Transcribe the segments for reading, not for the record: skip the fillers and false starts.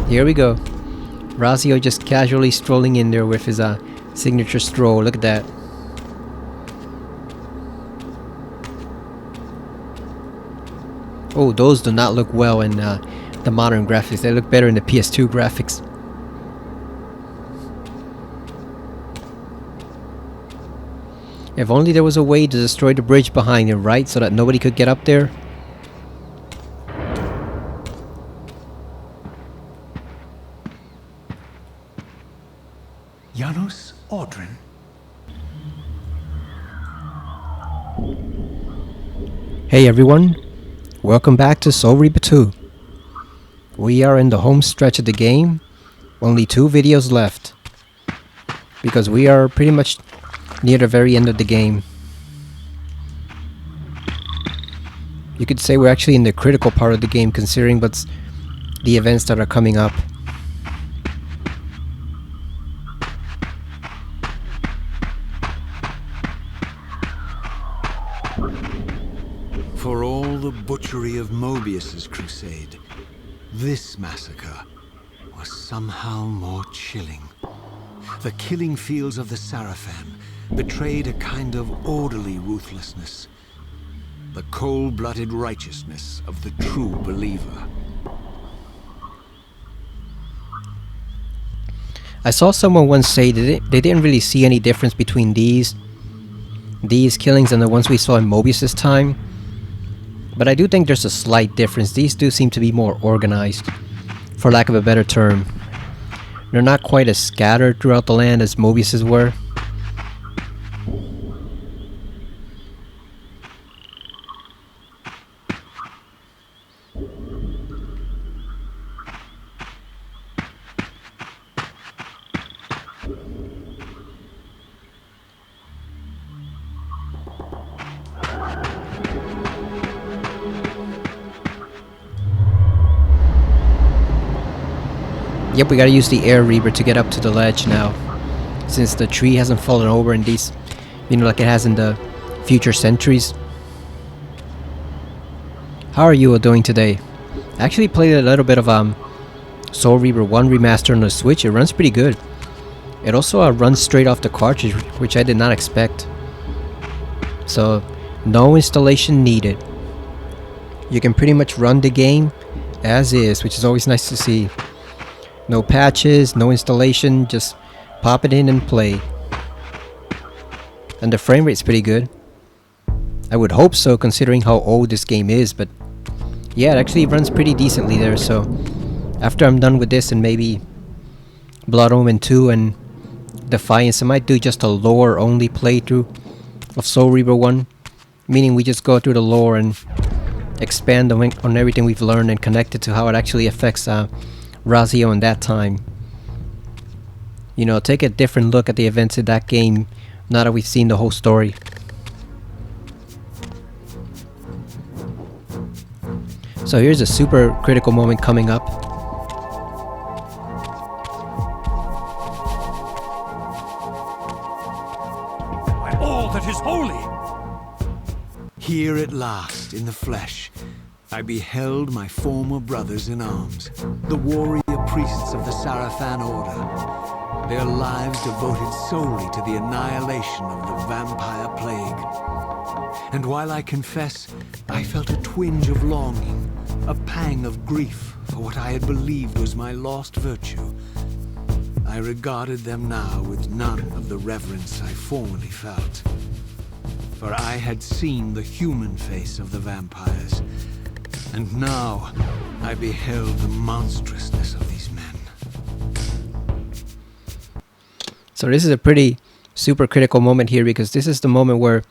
Here we go. Razio just casually strolling in there with his signature stroll. Look at that. Oh, those do not look well in the modern graphics. They look better in the PS2 graphics. If only there was a way to destroy the bridge behind him, right? So that nobody could get up there. Janos Audron. Hey everyone, welcome back to Soul Reaver 2. We are in the home stretch of the game. Only 2 videos left. Because we are pretty much near the very end of the game. You could say we're actually in the critical part of the game considering what's the events that are coming up. For all the butchery of Mobius's crusade, this massacre was somehow more chilling. The killing fields of the Sarafan betrayed a kind of orderly ruthlessness, the cold-blooded righteousness of the true believer. I saw someone once say that they didn't really see any difference between these killings and the ones we saw in Mobius's time. But I do think there's a slight difference. These do seem to be more organized, for lack of a better term. They're not quite as scattered throughout the land as Mobius's were. Yep, we gotta use the air Reaver to get up to the ledge now. Since the tree hasn't fallen over in these, like it has in the future centuries. How are you all doing today? I actually played a little bit of Soul Reaver 1 Remastered on the Switch. It runs pretty good. It also runs straight off the cartridge, which I did not expect. So, no installation needed. You can pretty much run the game as is, which is always nice to see. No patches, no installation, just pop it in and play. And the frame rate's pretty good. I would hope so considering how old this game is, but yeah, it actually runs pretty decently there. So after I'm done with this and maybe Blood Omen 2 and Defiance, I might do just a lore only playthrough of Soul Reaver 1. Meaning we just go through the lore and expand on everything we've learned and connect it to how it actually affects Razio in that time. Take a different look at the events in that game now that we've seen the whole story. So here's a super critical moment coming up. By all that is holy! Here at last, in the flesh, I beheld my former brothers in arms, the warrior priests of the Sarafan Order, their lives devoted solely to the annihilation of the vampire plague. And while I confess, I felt a twinge of longing, a pang of grief for what I had believed was my lost virtue, I regarded them now with none of the reverence I formerly felt. For I had seen the human face of the vampires, and now I beheld the monstrousness of these men. So this is a pretty super critical moment here because this is the moment where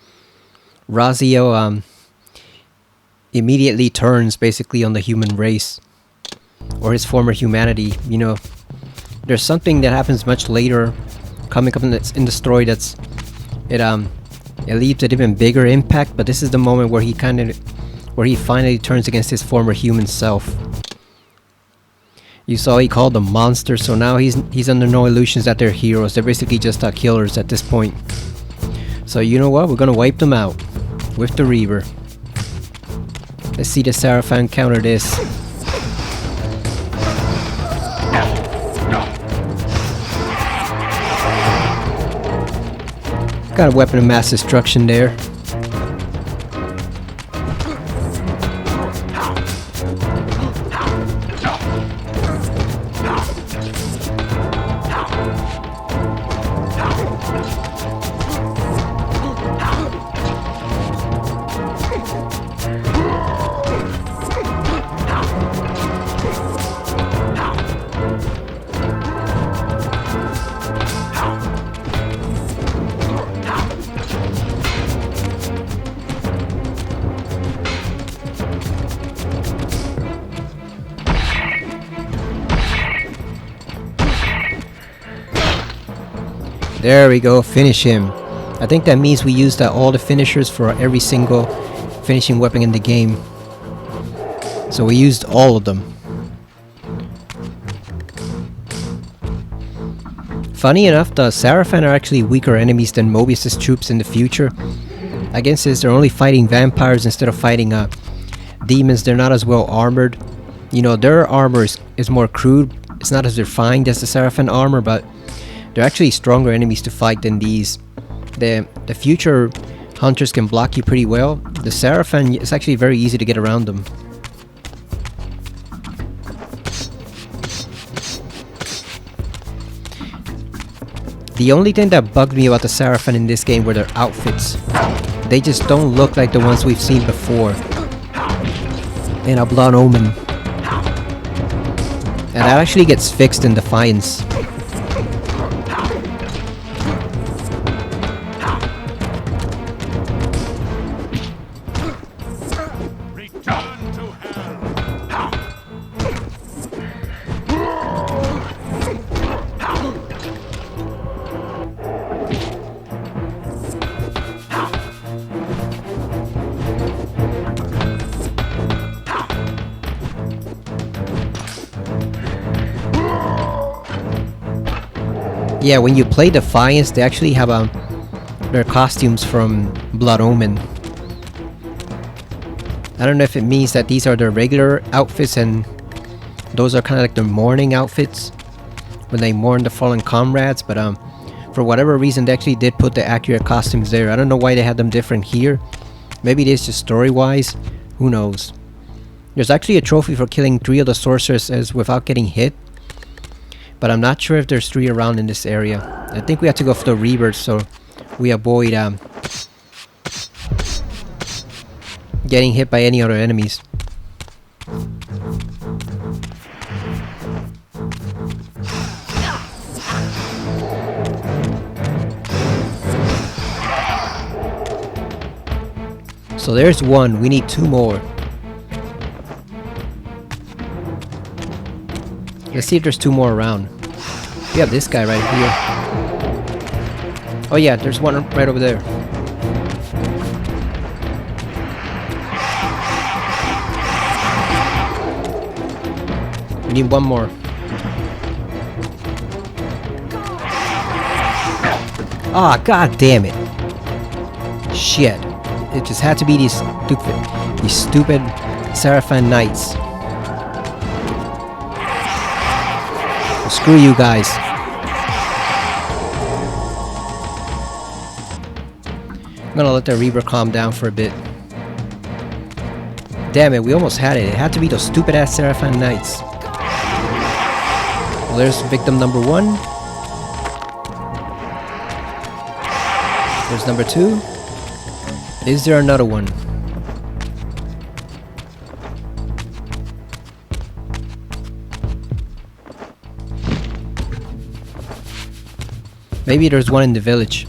Razio immediately turns basically on the human race or his former humanity. There's something that happens much later coming up in the story that's it leaves an even bigger impact, but this is the moment where he finally turns against his former human self. You saw he called them monsters, so now he's under no illusions that they're heroes. They're basically just killers at this point. So you know what? We're gonna wipe them out with the Reaver. Let's see the Sarafan counter this. Got a weapon of mass destruction there. There we go, finish him. I think that means we used all the finishers for every single finishing weapon in the game. So we used all of them. Funny enough, the Sarafan are actually weaker enemies than Mobius's troops in the future. I guess since they're only fighting vampires instead of fighting demons, they're not as well armored. You know, their armor is more crude. It's not as refined as the Sarafan armor, but they're actually stronger enemies to fight than these. The future hunters can block you pretty well. The Sarafan, it's actually very easy to get around them. The only thing that bugged me about the Sarafan in this game were their outfits. They just don't look like the ones we've seen before in A Blood Omen. And that actually gets fixed in Defiance. Yeah, when you play Defiance, they actually have their costumes from Blood Omen. I don't know if it means that these are their regular outfits and those are kind of like their mourning outfits when they mourn the fallen comrades, but for whatever reason they actually did put the accurate costumes there. I don't know why they had them different here. Maybe it is just story-wise. Who knows? There's actually a trophy for killing 3 of the sorceresses without getting hit. But I'm not sure if there's 3 around in this area. I think we have to go for the Reaver so we avoid getting hit by any other enemies. So there's 1, we need 2 more. Let's see if there's 2 more around. We have this guy right here. Oh yeah, there's 1 right over there. We need 1 more. Ah, god damn it. Shit. It just had to be these stupid Sarafan Knights. Well, screw you guys. I'm gonna let the Reaver calm down for a bit. Damn it, we almost had it. It had to be those stupid ass Sarafan Knights. Well, there's victim number 1. There's number 2. Is there another one? Maybe there's one in the village.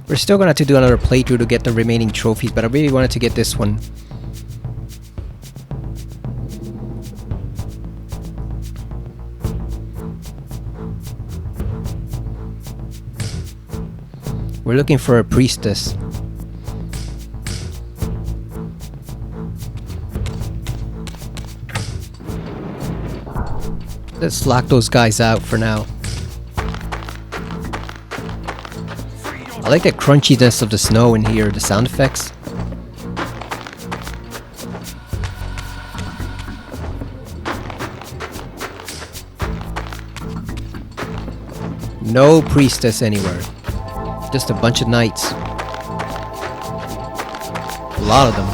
We're still gonna have to do another playthrough to get the remaining trophies, but I really wanted to get this one. We're looking for a priestess. Let's lock those guys out for now. I like the crunchiness of the snow in here, the sound effects. No priestess anywhere. Just a bunch of knights. A lot of them.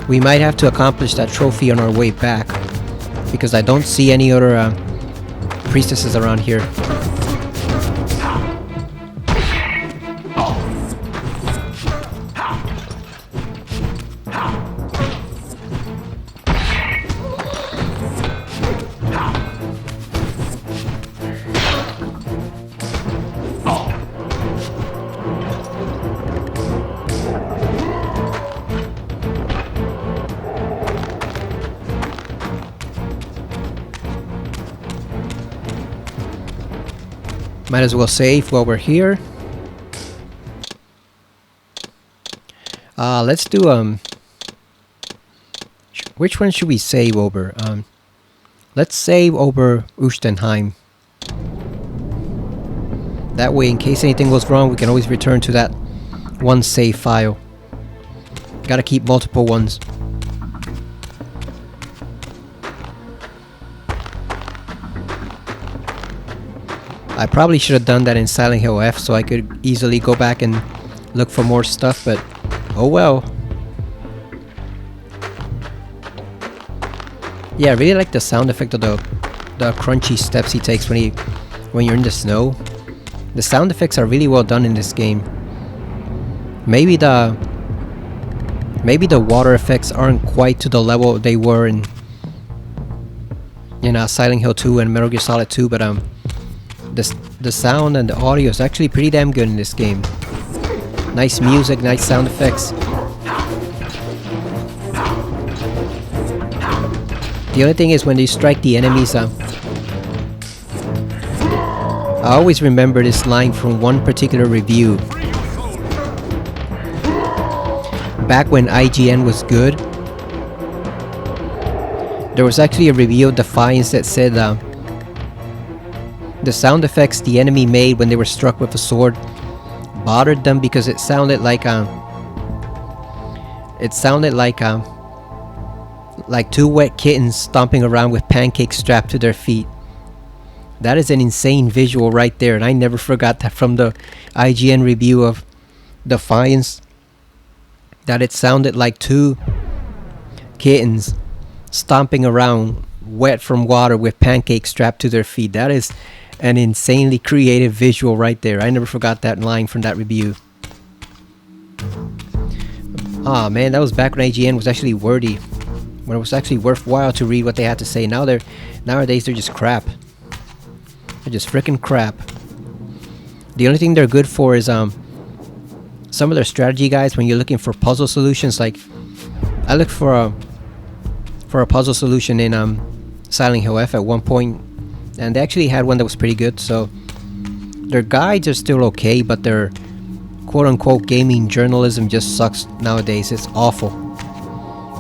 We might have to accomplish that trophy on our way back, because I don't see any other priestesses around here. Might as well save while we're here. Let's do which one should we save over? Let's save over Ustenheim. That way, in case anything goes wrong, we can always return to that one save file. Gotta keep multiple ones. I probably should have done that in Silent Hill F so I could easily go back and look for more stuff, but oh well. Yeah, I really like the sound effect of the crunchy steps he takes when you're in the snow. The sound effects are really well done in this game. Maybe the water effects aren't quite to the level they were in Silent Hill 2 and Metal Gear Solid 2, but the sound and the audio is actually pretty damn good in this game. Nice music, nice sound effects. The only thing is when they strike the enemies, I always remember this line from one particular review. Back when IGN was good, there was actually a review of Defiance that said the sound effects the enemy made when they were struck with a sword bothered them because it sounded like two wet kittens stomping around with pancakes strapped to their feet. That is an insane visual right there, and I never forgot that from the IGN review of Defiance, that it sounded like two kittens stomping around wet from water with pancakes strapped to their feet. That is an insanely creative visual right there. I never forgot that line from that review. Ah man, that was back when IGN was actually worthy, when it was actually worthwhile to read what they had to say. Nowadays they're just crap. They're just freaking crap. The only thing they're good for is some of their strategy guides when you're looking for puzzle solutions. Like I looked for a puzzle solution in Silent Hill F at one point, and they actually had one that was pretty good. So their guides are still okay, but their quote-unquote gaming journalism just sucks nowadays. It's awful.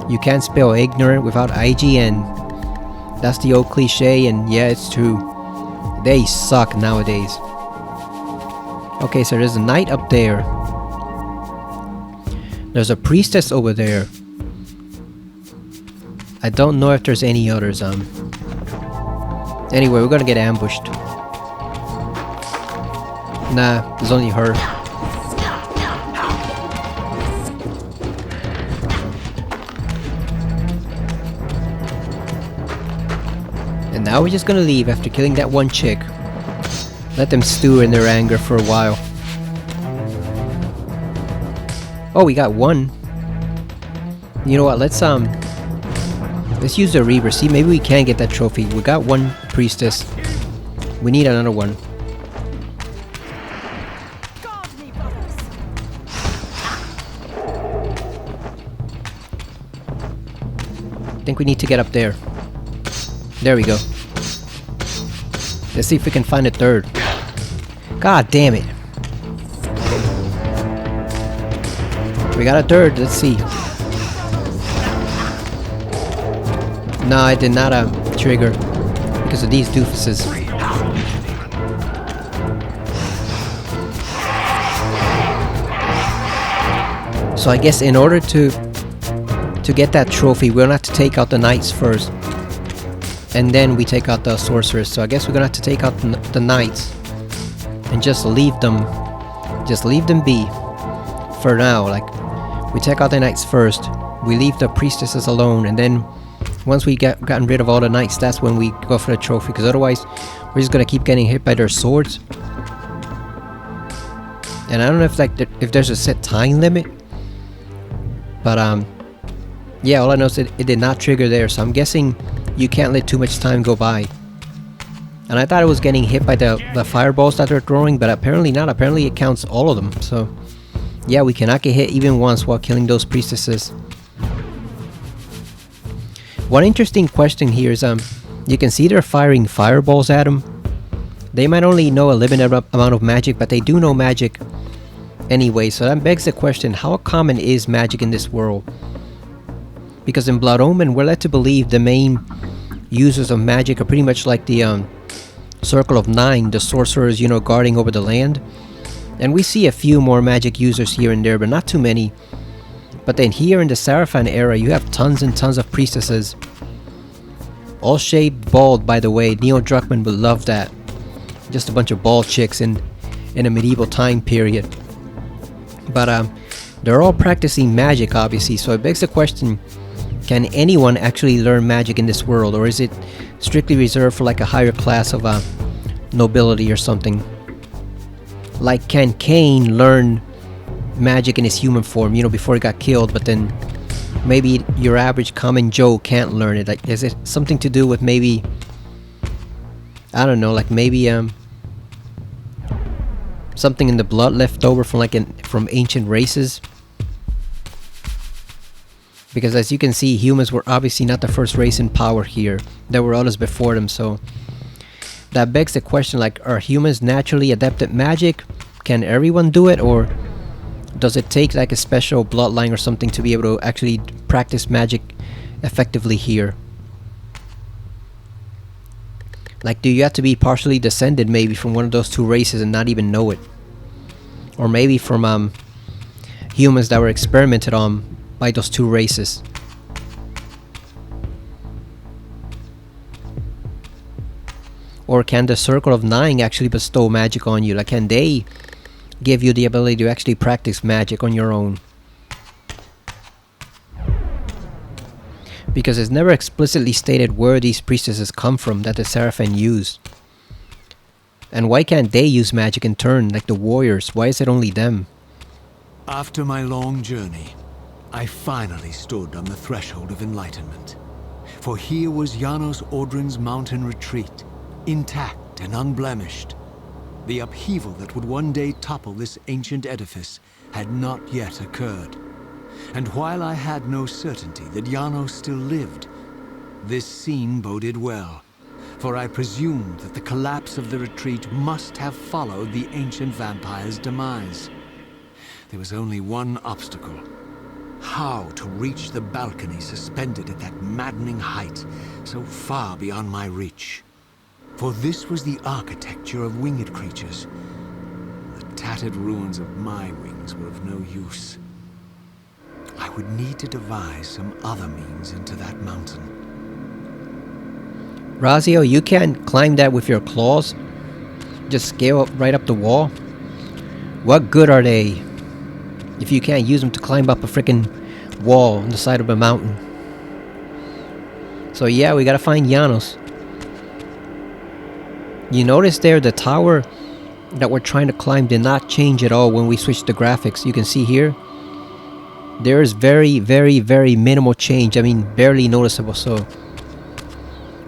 You can't spell ignorant without IGN. That's the old cliche, and yeah, it's true. They suck nowadays. Okay, so there's a knight up there. There's a priestess over there. I don't know if there's any others. Anyway, we're gonna get ambushed. Nah, there's only her. And now we're just gonna leave after killing that one chick. Let them stew in their anger for a while. Oh, we got one. You know what? Let's use the Reaver. See, maybe we can get that trophy. We got one priestess. We need another one. I think we need to get up there. There we go. Let's see if we can find a third. God damn it. We got a third. Let's see. No, I did not trigger because of these doofuses. So I guess in order to get that trophy, we're gonna have to take out the knights first, and then we take out the sorcerers. So I guess we're gonna have to take out the knights and just leave them be for now. Like, we take out the knights first, we leave the priestesses alone, and then once we gotten rid of all the knights, that's when we go for the trophy. Because otherwise, we're just gonna keep getting hit by their swords. And I don't know if there's a set time limit, but yeah, all I know is it did not trigger there, so I'm guessing you can't let too much time go by. And I thought it was getting hit by the fireballs that they're throwing, but apparently not. Apparently it counts all of them. So yeah, we cannot get hit even once while killing those priestesses. One interesting question here is you can see they're firing fireballs at them. They might only know a limited amount of magic, but they do know magic anyway. So that begs the question, how common is magic in this world? Because in Blood Omen, we're led to believe the main users of magic are pretty much like the Circle of Nine, the sorcerers, you know, guarding over the land. And we see a few more magic users here and there, but not too many. But then here in the Sarafan era, you have tons and tons of priestesses. All shaved bald, by the way. Neil Druckmann would love that. Just a bunch of bald chicks in a medieval time period. But they're all practicing magic, obviously. So it begs the question, can anyone actually learn magic in this world? Or is it strictly reserved for like a higher class of nobility or something? Like, can Cain learn magic in his human form, you know, before he got killed, but then maybe your average common Joe can't learn it? Like, is it something to do with maybe, I don't know, like maybe something in the blood left over from from ancient races? Because as you can see, humans were obviously not the first race in power here. There were others before them, so that begs the question, like, are humans naturally adept at magic? Can everyone do it, or does it take like a special bloodline or something to be able to actually practice magic effectively here? Like, do you have to be partially descended maybe from one of those two races and not even know it? Or maybe from humans that were experimented on by those two races? Or can the Circle of Nine actually bestow magic on you? Like, can they give you the ability to actually practice magic on your own? Because it's never explicitly stated where these priestesses come from that the Sarafan use. And why can't they use magic in turn, like the warriors? Why is it only them? After my long journey, I finally stood on the threshold of enlightenment. For here was Janos Audron's mountain retreat, intact and unblemished. The upheaval that would one day topple this ancient edifice had not yet occurred. And while I had no certainty that Janos still lived, this scene boded well, for I presumed that the collapse of the retreat must have followed the ancient vampire's demise. There was only one obstacle: how to reach the balcony suspended at that maddening height, so far beyond my reach. For this was the architecture of winged creatures. The tattered ruins of my wings were of no use. I would need to devise some other means into that mountain. Razio, you can't climb that with your claws? Just scale up right up the wall? What good are they if you can't use them to climb up a freaking wall on the side of a mountain? So yeah, we gotta find Janos. You notice there the tower that we're trying to climb did not change at all when we switched the graphics. You can see here there is very, very, very minimal change. I mean, barely noticeable. So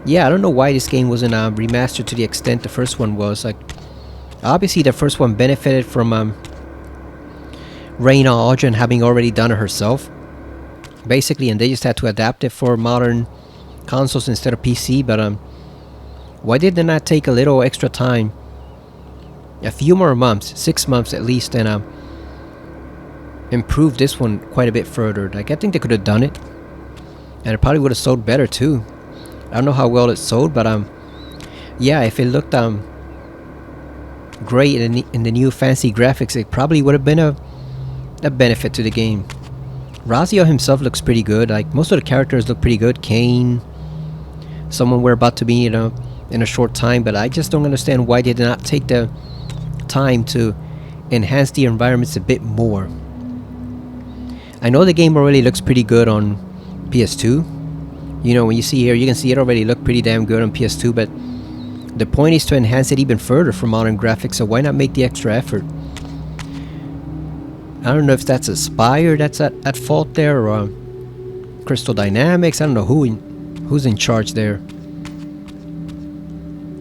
yeah, I don't know why this game wasn't remastered to the extent the first one was. Like, obviously the first one benefited from Janos Audron having already done it herself, basically, and they just had to adapt it for modern consoles instead of PC. But why did they not take a little extra time, a few more months, 6 months at least, and improve this one quite a bit further? Like, I think they could have done it, and it probably would have sold better too. I don't know how well it sold, but yeah, if it looked great in the new fancy graphics, it probably would have been a benefit to the game. Razio himself looks pretty good. Like, most of the characters look pretty good. Kane, someone we're about to be, you know, in a short time, but I just don't understand why they did not take the time to enhance the environments a bit more. I know the game already looks pretty good on PS2. You know, when you see here, you can see it already looked pretty damn good on PS2, but the point is to enhance it even further for modern graphics, so why not make the extra effort? I don't know if that's Aspire that's at fault there, or Crystal Dynamics. I don't know who's in charge there.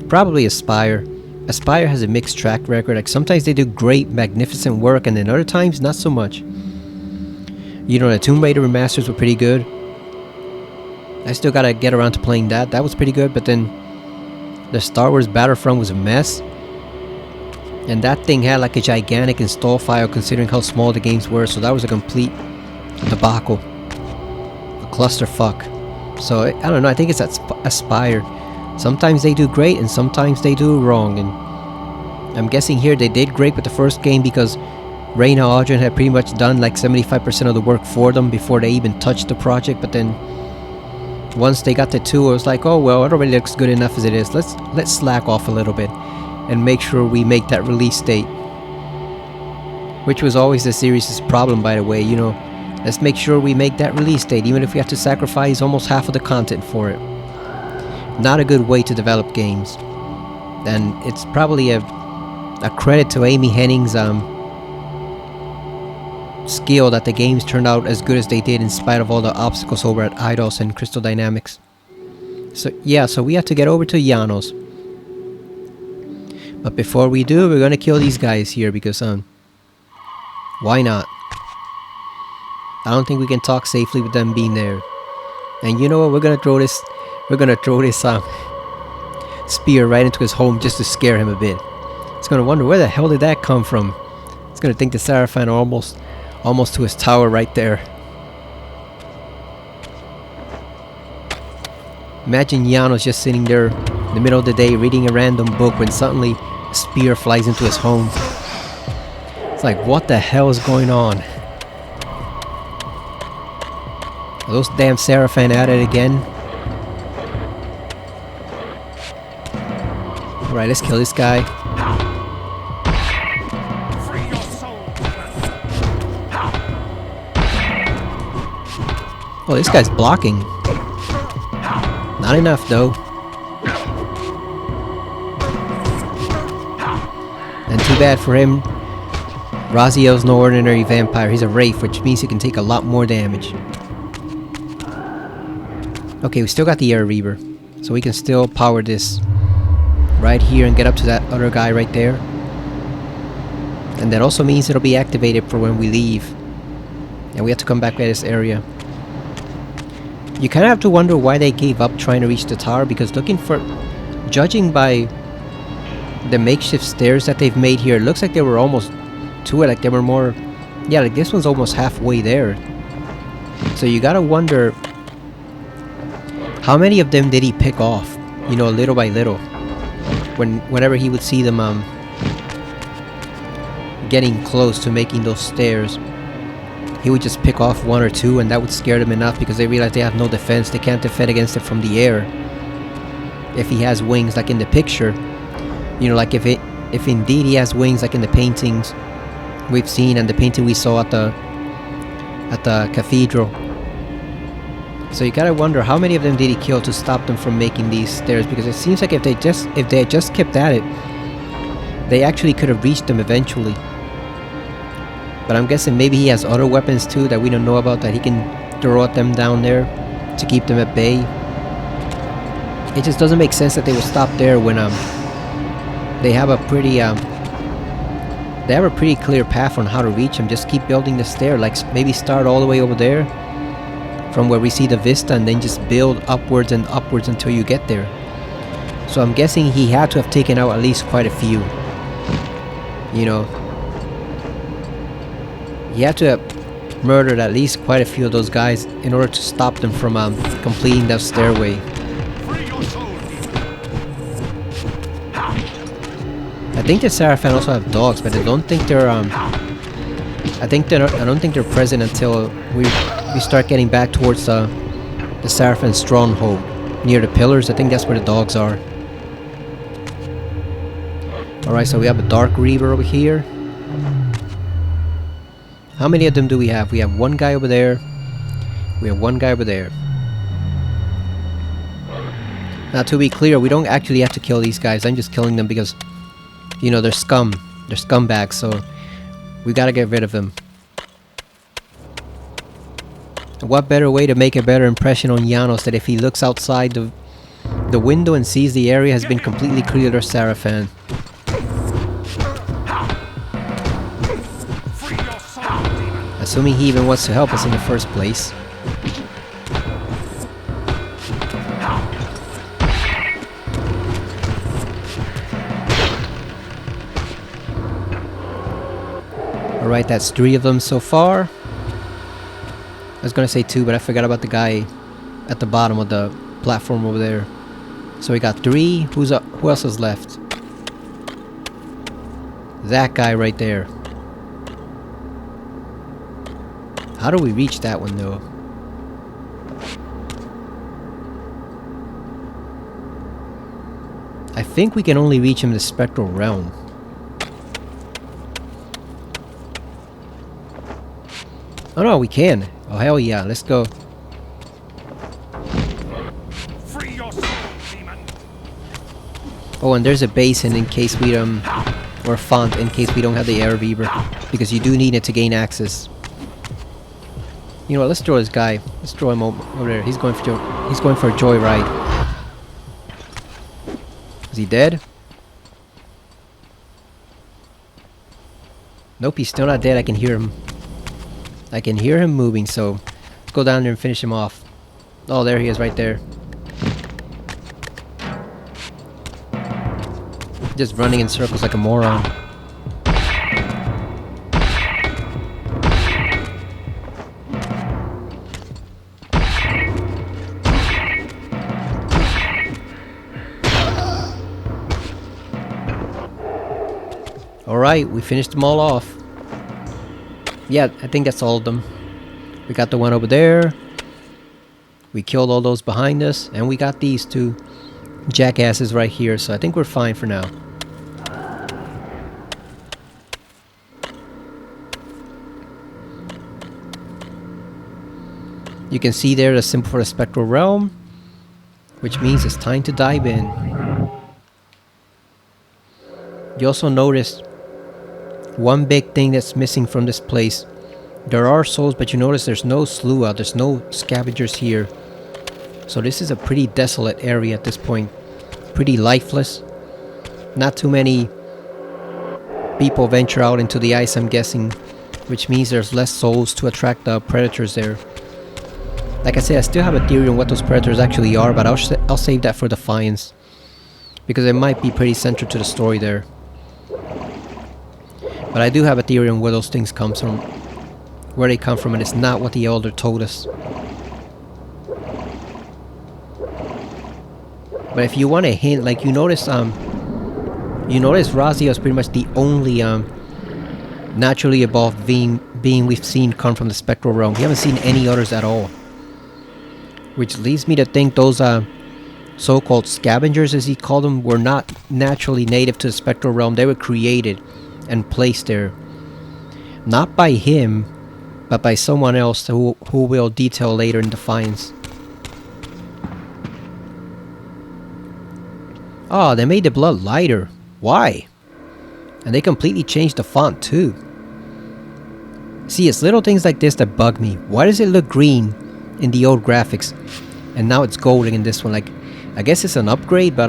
Probably Aspire. Aspire has a mixed track record. Like, sometimes they do great, magnificent work, and then other times not so much. You know, the Tomb Raider remasters were pretty good. I still gotta get around to playing that. That was pretty good, but then the Star Wars Battlefront was a mess. And that thing had like a gigantic install file considering how small the games were, so that was a complete debacle. A clusterfuck. So, I don't know, I think it's Aspire. Sometimes they do great, and sometimes they do wrong, and I'm guessing here they did great with the first game because Janos Audron had pretty much done like 75% of the work for them before they even touched the project, but then once they got to 2, it was like, oh well, it already looks good enough as it is. Let's slack off a little bit and make sure we make that release date. Which was always the series' problem, by the way, you know. Let's make sure we make that release date, even if we have to sacrifice almost half of the content for it. Not a good way to develop games. And it's probably a credit to Amy Hennig's skill that the games turned out as good as they did in spite of all the obstacles over at Eidos and Crystal Dynamics. So yeah, so we have to get over to Janos. But before we do, we're gonna kill these guys here because why not? I don't think we can talk safely with them being there. And you know what? We're gonna throw this spear right into his home just to scare him a bit. He's gonna wonder where the hell did that come from. He's gonna think the Sarafan are almost to his tower right there. Imagine Janos just sitting there in the middle of the day reading a random book when suddenly a spear flies into his home. It's like, what the hell is going on? Are those damn Sarafan at it again? Alright, let's kill this guy. Oh, this guy's blocking. Not enough, though. And too bad for him. Razio's no ordinary vampire. He's a Wraith, which means he can take a lot more damage. Okay, we still got the Air Reaver. So we can still power this right here and get up to that other guy right there. And that also means it'll be activated for when we leave. And we have to come back by this area. You kind of have to wonder why they gave up trying to reach the tower, because judging by the makeshift stairs that they've made here, it looks like they were almost to it, like they were more, yeah, like this one's almost halfway there. So you gotta wonder, how many of them did he pick off, you know, little by little, whenever he would see them getting close to making those stairs. He would just pick off 1 or 2, and that would scare them enough because they realize they have no defense. They can't defend against it from the air. If he has wings, like in the picture, you know, like if indeed he has wings, like in the paintings we've seen and the painting we saw at the cathedral. So you gotta wonder how many of them did he kill to stop them from making these stairs, because it seems like if they had just kept at it, they actually could have reached them eventually. But I'm guessing maybe he has other weapons too that we don't know about that he can throw at them down there to keep them at bay. It just doesn't make sense that they would stop there when they have a pretty clear path on how to reach them. Just keep building the stair, like maybe start all the way over there from where we see the vista, and then just build upwards and upwards until you get there. So I'm guessing he had to have taken out at least quite a few. You know, he had to have murdered at least quite a few of those guys in order to stop them from completing that stairway. I think the Sarafan also have dogs, but I don't think they're I don't think they're present until we start getting back towards the Sarafan stronghold near the pillars. I think that's where the dogs are. Alright, so we have a Dark Reaver over here. How many of them do we have? We have one guy over there. We have one guy over there. Now, to be clear, we don't actually have to kill these guys. I'm just killing them because, you know, they're scum. They're scumbags, so we gotta get rid of them. What better way to make a better impression on Janos than if he looks outside the window and sees the area has been completely cleared of Sarafan. Assuming he even wants to help us in the first place. Alright, that's 3 of them so far. I was gonna say 2, but I forgot about the guy at the bottom of the platform over there. So we got 3. Who else is left? That guy right there. How do we reach that one though? I think we can only reach him in the spectral realm. Oh no, we can. Oh hell yeah, let's go. Free your soul, demon. Oh, and there's a basin in case we or a font in case we don't have the air Reaver, because you do need it to gain access. You know what? Let's throw this guy. Let's throw him over there. He's going for a joyride. Is he dead? Nope, he's still not dead. I can hear him. I can hear him moving, so let's go down there and finish him off. Oh, there he is right there. Just running in circles like a moron. Alright, we finished them all off. Yeah, I think that's all of them. We got the one over there. We killed all those behind us. And we got these 2 jackasses right here. So I think we're fine for now. You can see there the symbol for the spectral realm, which means it's time to dive in. You also notice one big thing that's missing from this place. There are souls, but you notice there's no slough out. There's no scavengers here. So this is a pretty desolate area at this point. Pretty lifeless. Not too many people venture out into the ice, I'm guessing, which means there's less souls to attract the predators there. Like I said, I still have a theory on what those predators actually are, but I'll save that for Defiance, because it might be pretty central to the story there. But I do have a theory on where those things come from, where they come from, and it's not what the Elder told us. But if you want a hint, like you notice Razia is pretty much the only naturally evolved being we've seen come from the spectral realm. We haven't seen any others at all, which leads me to think those so-called scavengers, as he called them, were not naturally native to the spectral realm. They were created and placed there, not by him, but by someone else who we'll detail later in Defiance. Oh, they made the blood lighter. Why? And they completely changed the font too. See, it's little things like this that bug me. Why does it look green in the old graphics, and now it's golden in this one? Like, I guess it's an upgrade, but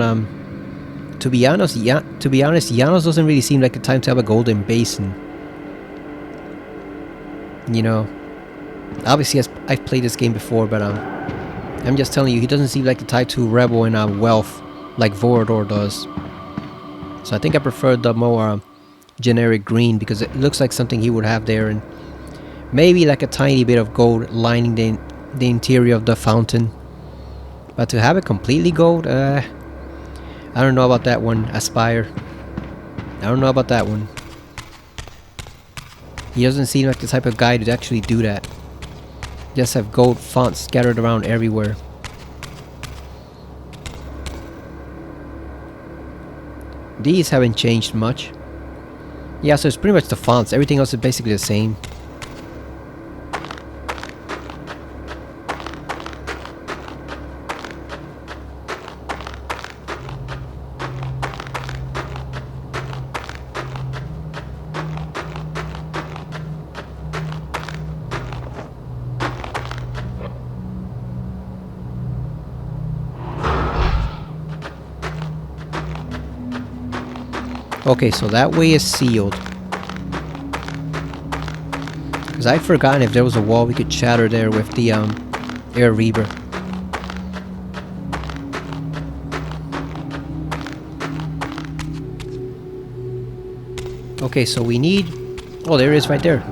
to be honest, Janos doesn't really seem like the time to have a golden basin. You know, obviously I've played this game before, but I'm just telling you, he doesn't seem like the type to revel in wealth like Vorador does. So I think I prefer the more generic green, because it looks like something he would have there, and maybe like a tiny bit of gold lining the interior of the fountain. But to have it completely gold, I don't know about that one, Aspire. I don't know about that one. He doesn't seem like the type of guy to actually do that. Just have gold fonts scattered around everywhere. These haven't changed much. Yeah, so it's pretty much the fonts. Everything else is basically the same. Okay, so that way is sealed. Because I'd forgotten if there was a wall we could shatter there with the air Reaver. Okay, so we need... Oh, there it is right there.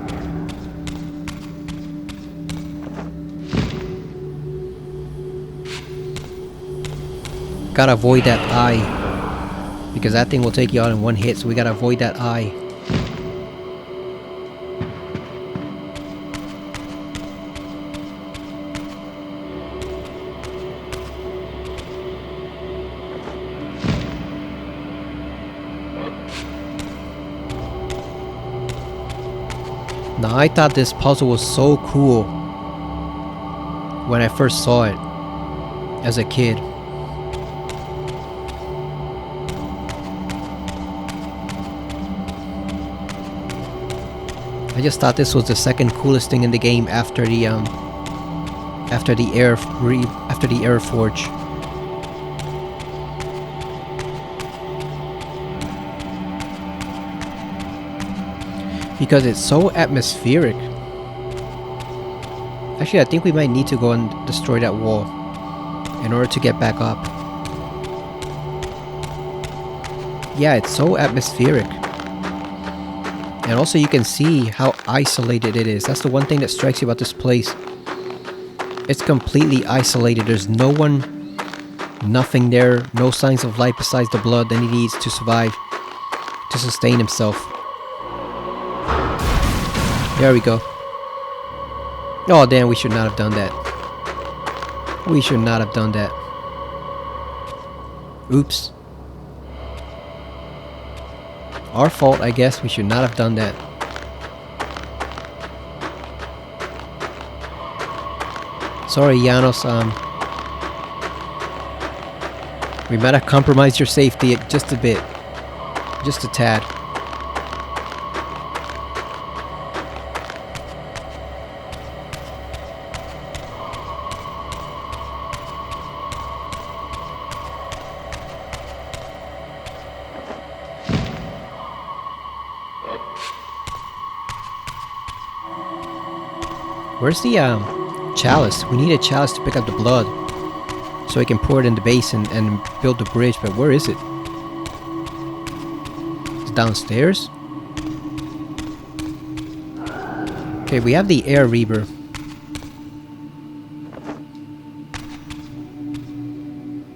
Gotta avoid that eye. Because that thing will take you out in one hit, so we gotta avoid that eye. Now I thought this puzzle was so cool when I first saw it as a kid. I just thought this was the second coolest thing in the game after the air forge. Because it's so atmospheric. Actually, I think we might need to go and destroy that wall in order to get back up. Yeah, it's so atmospheric. And also you can see how isolated it is. That's the one thing that strikes you about this place. It's completely isolated. There's no one, nothing there, no signs of life besides the blood that he needs to survive, to sustain himself. There we go. Oh damn, we should not have done that. We should not have done that. Oops. Our fault, I guess. We should not have done that. Sorry, Janos. We might have compromised your safety just a bit. Just a tad. Where's the chalice? We need a chalice to pick up the blood so we can pour it in the basin and build the bridge, but where is it? It's downstairs? Okay, we have the air Reaver.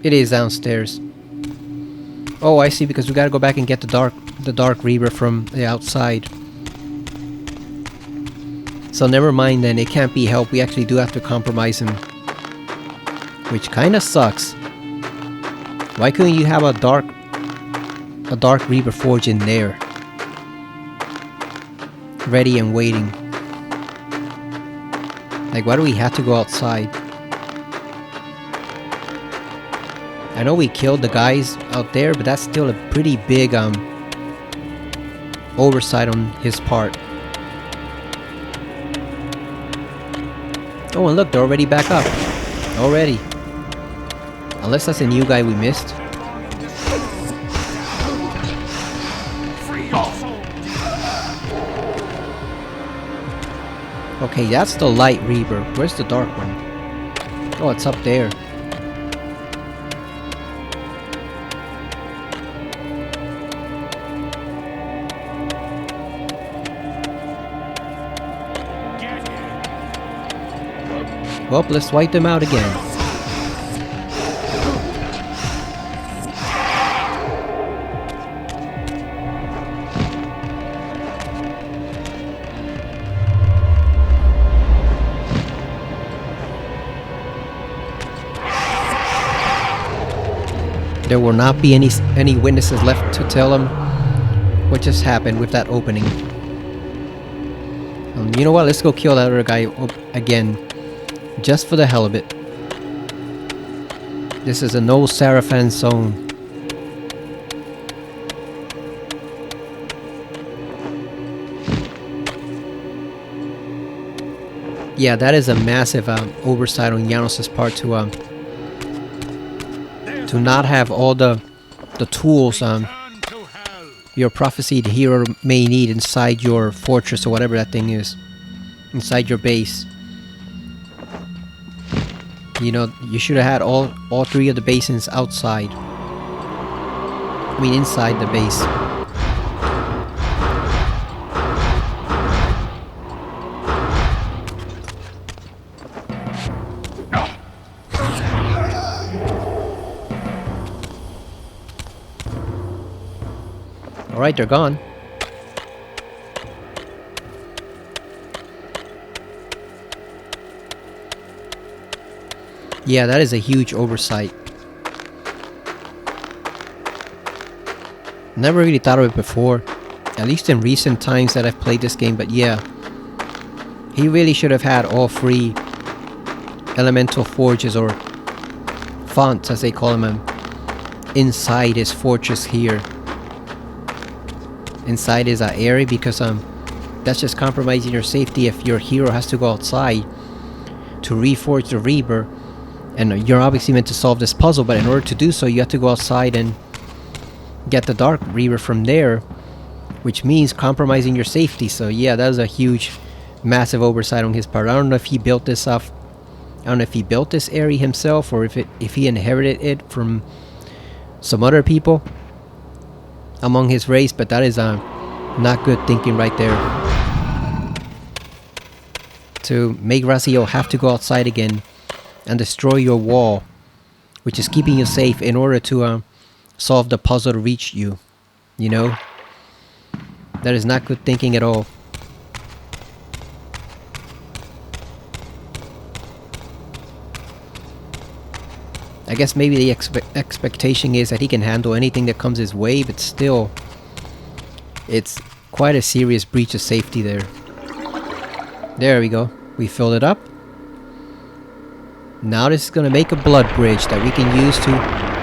It is downstairs. Oh, I see, because we gotta go back and get the dark Reaver from the outside. So never mind then, it can't be helped. We actually do have to compromise him. Which kinda sucks. Why couldn't you have a dark Reaver forge in there? Ready and waiting. Like, why do we have to go outside? I know we killed the guys out there, but that's still a pretty big oversight on his part. Oh, and look, they're already back up. Already. Unless that's a new guy we missed. Okay, that's the light Reaver. Where's the dark one? Oh, it's up there. Well, let's wipe them out again. There will not be any witnesses left to tell them what just happened with that opening. You know what? Let's go kill that other guy again, just for the hell of it. This is a no Sarafan zone. Yeah, that is a massive oversight on Janos' part to not have all the tools your prophesied hero may need inside your fortress or whatever that thing is, inside your base. You know, you should have had all three of the basins outside. I mean, inside the base. Alright, they're gone. Yeah, that is a huge oversight. Never really thought of it before, at least in recent times that I've played this game, but yeah. He really should have had all three elemental forges, or fonts as they call them, inside his fortress here. Inside his area, because that's just compromising your safety if your hero has to go outside to reforge the Reaver. And you're obviously meant to solve this puzzle, but in order to do so, you have to go outside and get the Dark Reaver from there, which means compromising your safety. So yeah, that was a huge, massive oversight on his part. I don't know if he built this off. I don't know if he built this area himself, or if he inherited it from some other people among his race, but that is not good thinking right there. To make Raziel have to go outside again and destroy your wall, which is keeping you safe, in order to solve the puzzle to reach you. You know? That is not good thinking at all. I guess maybe the expectation is that he can handle anything that comes his way, but still, it's quite a serious breach of safety there. There we go. We filled it up. Now this is going to make a blood bridge that we can use to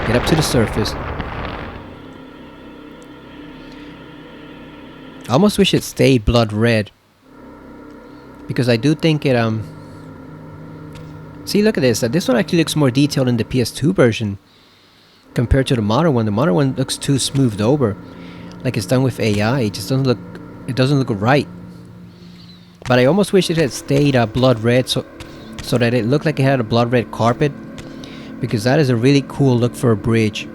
get up to the surface. I almost wish it stayed blood red, because I do think it see, look at this. This one actually looks more detailed in the PS2 version compared to the modern one. The modern one looks too smoothed over, like it's done with AI. It just doesn't look. It doesn't look right. But I almost wish it had stayed blood red, so that it looked like it had a blood red carpet, because that is a really cool look for a bridge.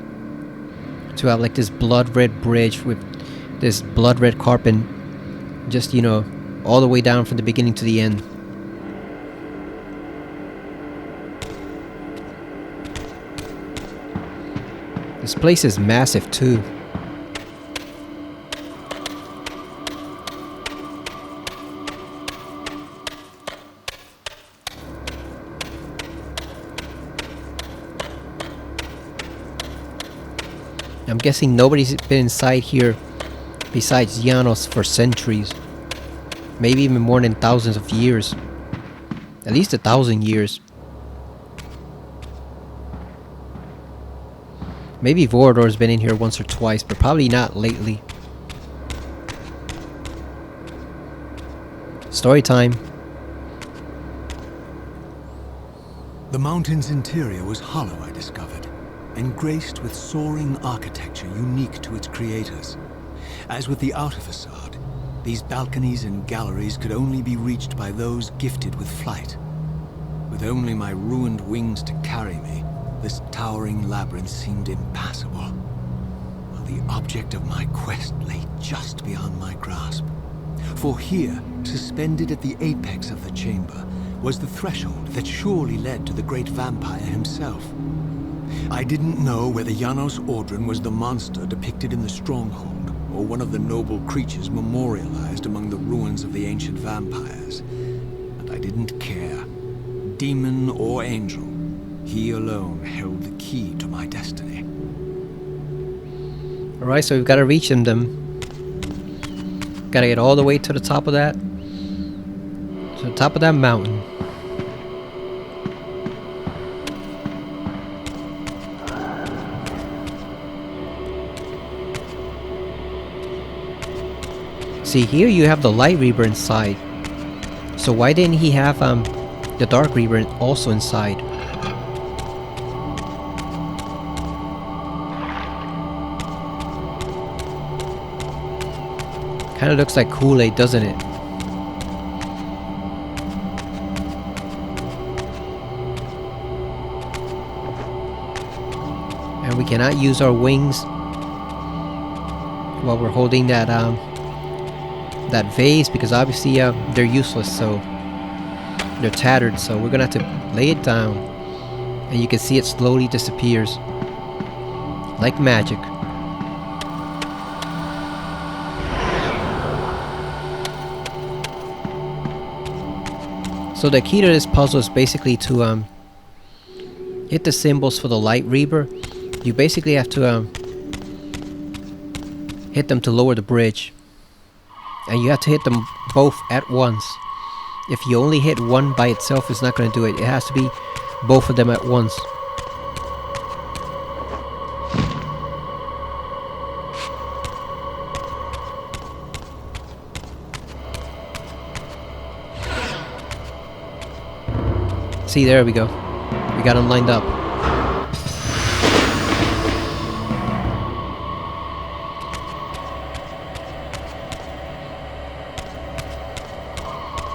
To have like this blood red bridge with this blood red carpet, just, you know, all the way down from the beginning to the end. This place is massive too. I'm guessing nobody's been inside here besides Janos for centuries. Maybe even more than thousands of years. At least 1,000 years. Maybe Vorador's been in here once or twice, but probably not lately. Story time. The mountain's interior was hollow, I discovered, and graced with soaring architecture unique to its creators. As with the outer facade, these balconies and galleries could only be reached by those gifted with flight. With only my ruined wings to carry me, this towering labyrinth seemed impassable, while the object of my quest lay just beyond my grasp. For here, suspended at the apex of the chamber, was the threshold that surely led to the great vampire himself. I didn't know whether Janos Audron was the monster depicted in the stronghold, or one of the noble creatures memorialized among the ruins of the ancient vampires. And I didn't care. Demon or angel, he alone held the key to my destiny. Alright, so we've got to reach them. Gotta get all the way to the top of that. To the top of that mountain. See, here you have the light Reaver inside. So why didn't he have the dark Reaver also inside? Kinda looks like Kool-Aid, doesn't it? And we cannot use our wings while we're holding that that vase, because obviously they're useless, so they're tattered, so we're gonna have to lay it down and you can see it slowly disappears like magic. So the key to this puzzle is basically to hit the symbols for the light Reaver. You basically have to hit them to lower the bridge. And you have to hit them both at once. If you only hit one by itself, it's not going to do it. It has to be both of them at once. See, there we go. We got them lined up.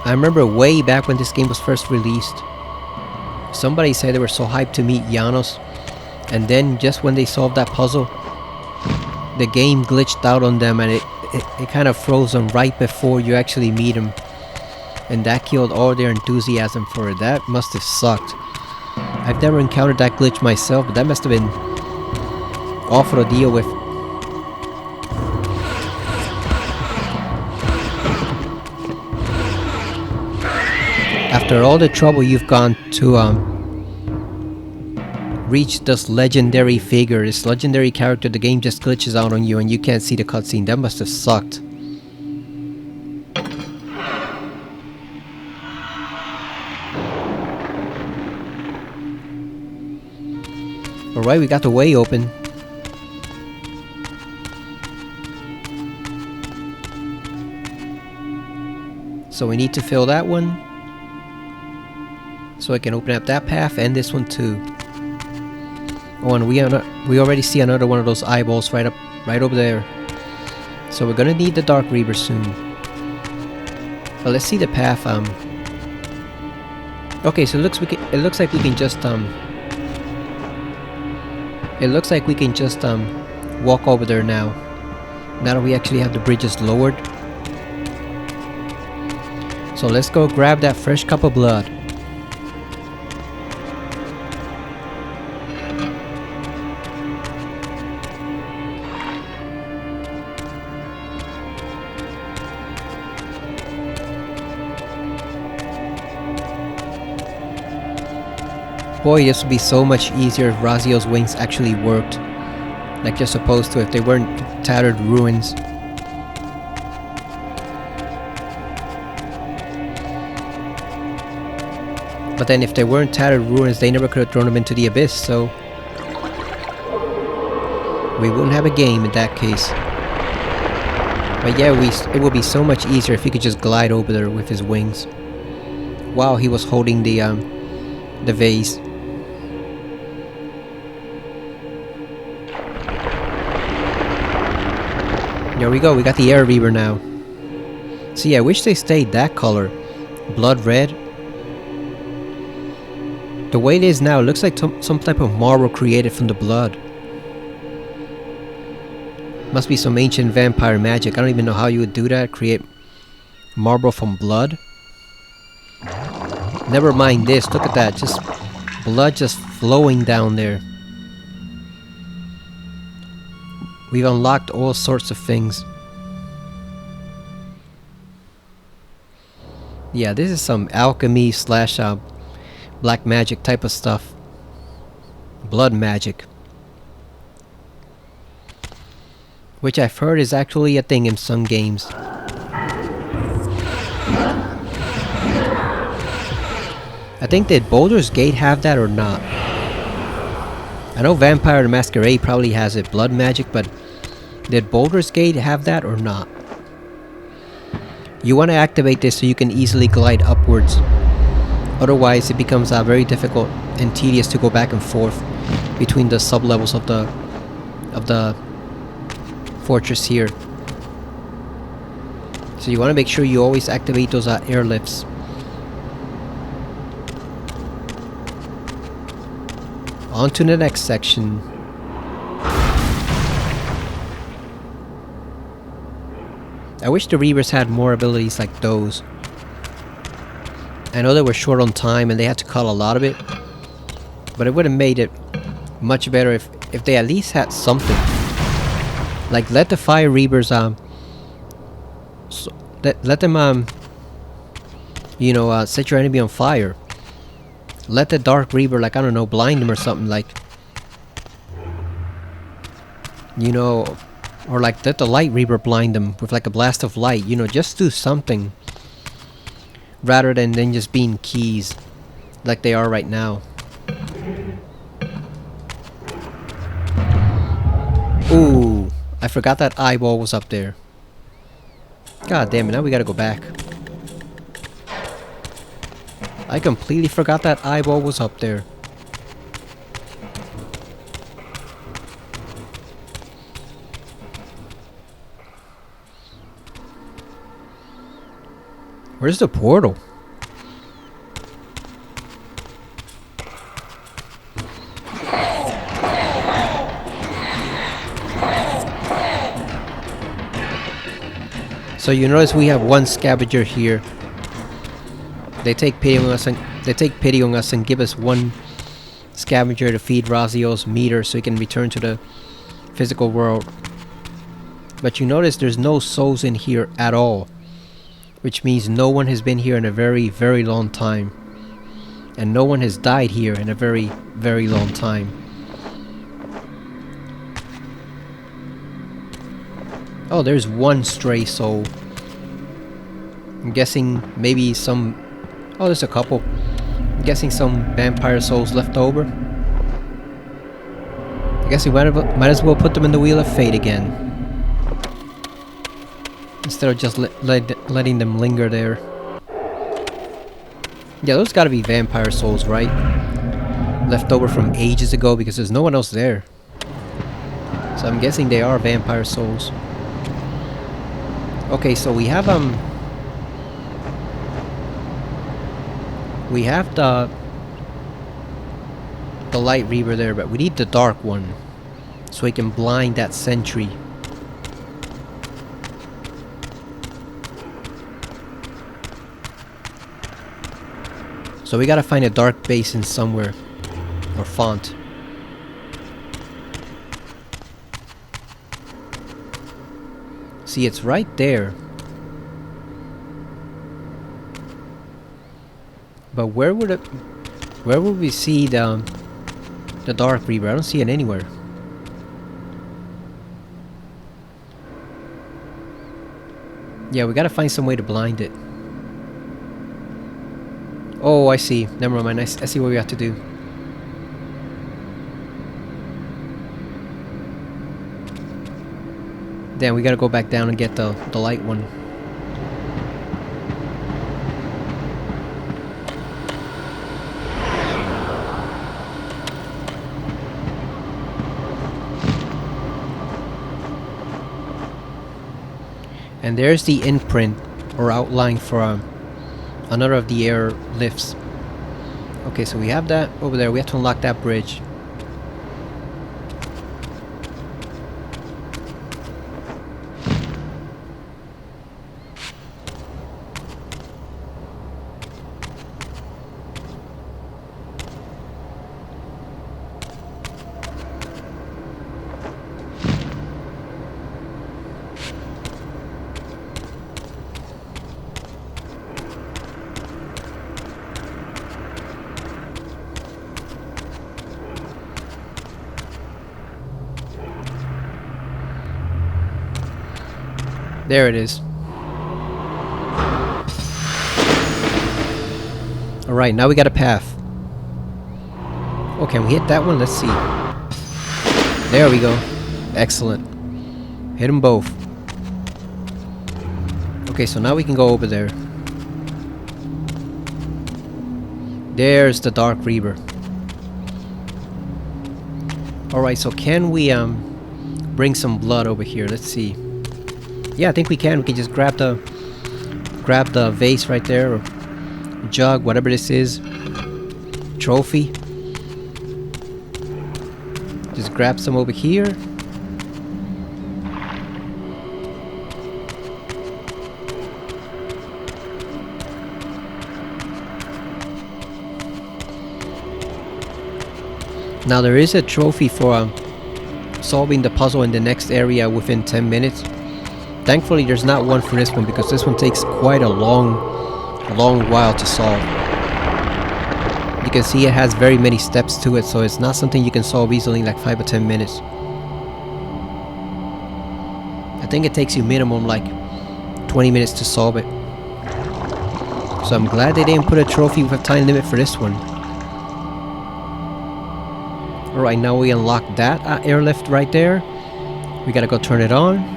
I remember way back when this game was first released, somebody said they were so hyped to meet Janos, and then just when they solved that puzzle, the game glitched out on them and it kind of froze them right before you actually meet him. And that killed all their enthusiasm for it. That must have sucked. I've never encountered that glitch myself, but that must have been awful to deal with. After all the trouble you've gone to reach this legendary figure, this legendary character, the game just glitches out on you and you can't see the cutscene. That must have sucked. Alright, we got the way open. So we need to fill that one. So I can open up that path and this one too. Oh, and we already see another one of those eyeballs right over there. So we're gonna need the Dark Reaver soon. But let's see the path. Okay, so it looks like we can just walk over there now. Now that we actually have the bridges lowered. So let's go grab that fresh cup of blood. Boy, this would be so much easier if Razio's wings actually worked. Like they're supposed to, if they weren't tattered ruins. But then if they weren't tattered ruins, they never could have thrown them into the abyss, so we wouldn't have a game in that case. But yeah, it would be so much easier if he could just glide over there with his wings while he was holding the vase. There we go, we got the Air Reaver now. See, I wish they stayed that color. Blood red. The way it is now, it looks like some type of marble created from the blood. Must be some ancient vampire magic. I don't even know how you would do that, create marble from blood. Never mind this, look at that, just blood just flowing down there. We've unlocked all sorts of things. Yeah, this is some alchemy slash black magic type of stuff. Blood magic. which I've heard is actually a thing in some games. I think, did Baldur's Gate have that or not? I know Vampire the Masquerade probably has it, blood magic, but did Baldur's Gate have that or not? You want to activate this so you can easily glide upwards. Otherwise, it becomes very difficult and tedious to go back and forth between the sub-levels of the fortress here. So you want to make sure you always activate those airlifts. On to the next section. I wish the Reavers had more abilities like those. I know they were short on time and they had to cut a lot of it, but it would have made it much better if they at least had something. Like, let the Fire Reavers let them you know, set your enemy on fire. Let the Dark Reaver, like, I don't know, blind him or something, like, you know, or like let the Light Reaver blind them with like a blast of light, you know, just do something rather than just being keys like they are right now. Ooh, I forgot that eyeball was up there. God damn it, now we gotta go back. I completely forgot that eyeball was up there. Where's the portal? So you notice we have one scavenger here. They take pity on us and give us one scavenger to feed Razio's meter so he can return to the physical world. But you notice there's no souls in here at all, which means no one has been here in a very, very long time. And no one has died here in a very, very long time. Oh, there's one stray soul. I'm guessing maybe some... Oh, there's a couple. I'm guessing some vampire souls left over. I guess we might as well put them in the Wheel of Fate again, instead of just letting them linger there. Yeah, those gotta be vampire souls, right? Left over from ages ago, because there's no one else there. So I'm guessing they are vampire souls. Okay, so we have the Light Reaver there, but we need the Dark one so he can blind that sentry. So we gotta find a dark basin somewhere, or font. See, it's right there. But where would we see the Dark Reaver? I don't see it anywhere. Yeah, we gotta find some way to blind it. Oh, I see. Never mind. I see what we have to do. Then we gotta go back down and get the light one. And there's the imprint or outline for another of the air lifts. Okay, so we have that over there. We have to unlock that bridge. There it is. Alright, now we got a path. Oh, can we hit that one? Let's see. There we go. Excellent. Hit them both. Okay, so now we can go over there. There's the Dark Reaver. Alright, so can we bring some blood over here? Let's see. Yeah, I think we can. We can just grab the vase right there, or jug, whatever this is. Trophy. Just grab some over here. Now there is a trophy for solving the puzzle in the next area within 10 minutes. Thankfully there's not one for this one, because this one takes quite a long while to solve. You can see it has very many steps to it, so it's not something you can solve easily in like 5 or 10 minutes. I think it takes you minimum like 20 minutes to solve it. So I'm glad they didn't put a trophy with a time limit for this one. Alright, now we unlock that airlift right there. We gotta go turn it on.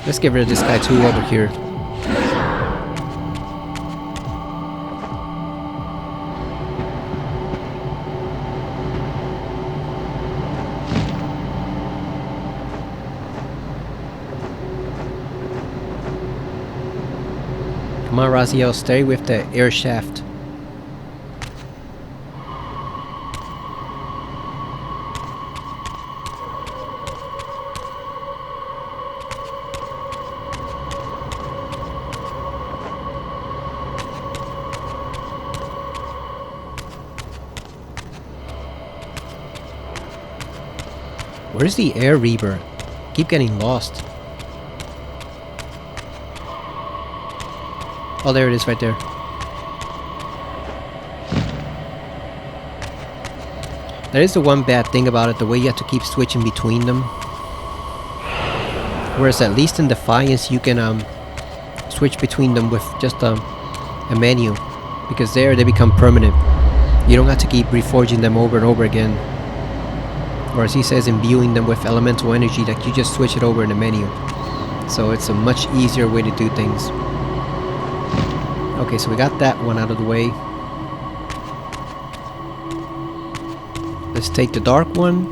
Let's get rid of this guy too over here. Come on, Raziel, stay with the air shaft. Where's the air Reaver? Keep getting lost. Oh, there it is right there. That is the one bad thing about it, the way you have to keep switching between them. Whereas at least in Defiance you can switch between them with just a menu. Because there they become permanent. You don't have to keep reforging them over and over again. Or as he says, imbuing them with elemental energy, like you just switch it over in the menu. So it's a much easier way to do things. Okay, so we got that one out of the way. Let's take the dark one.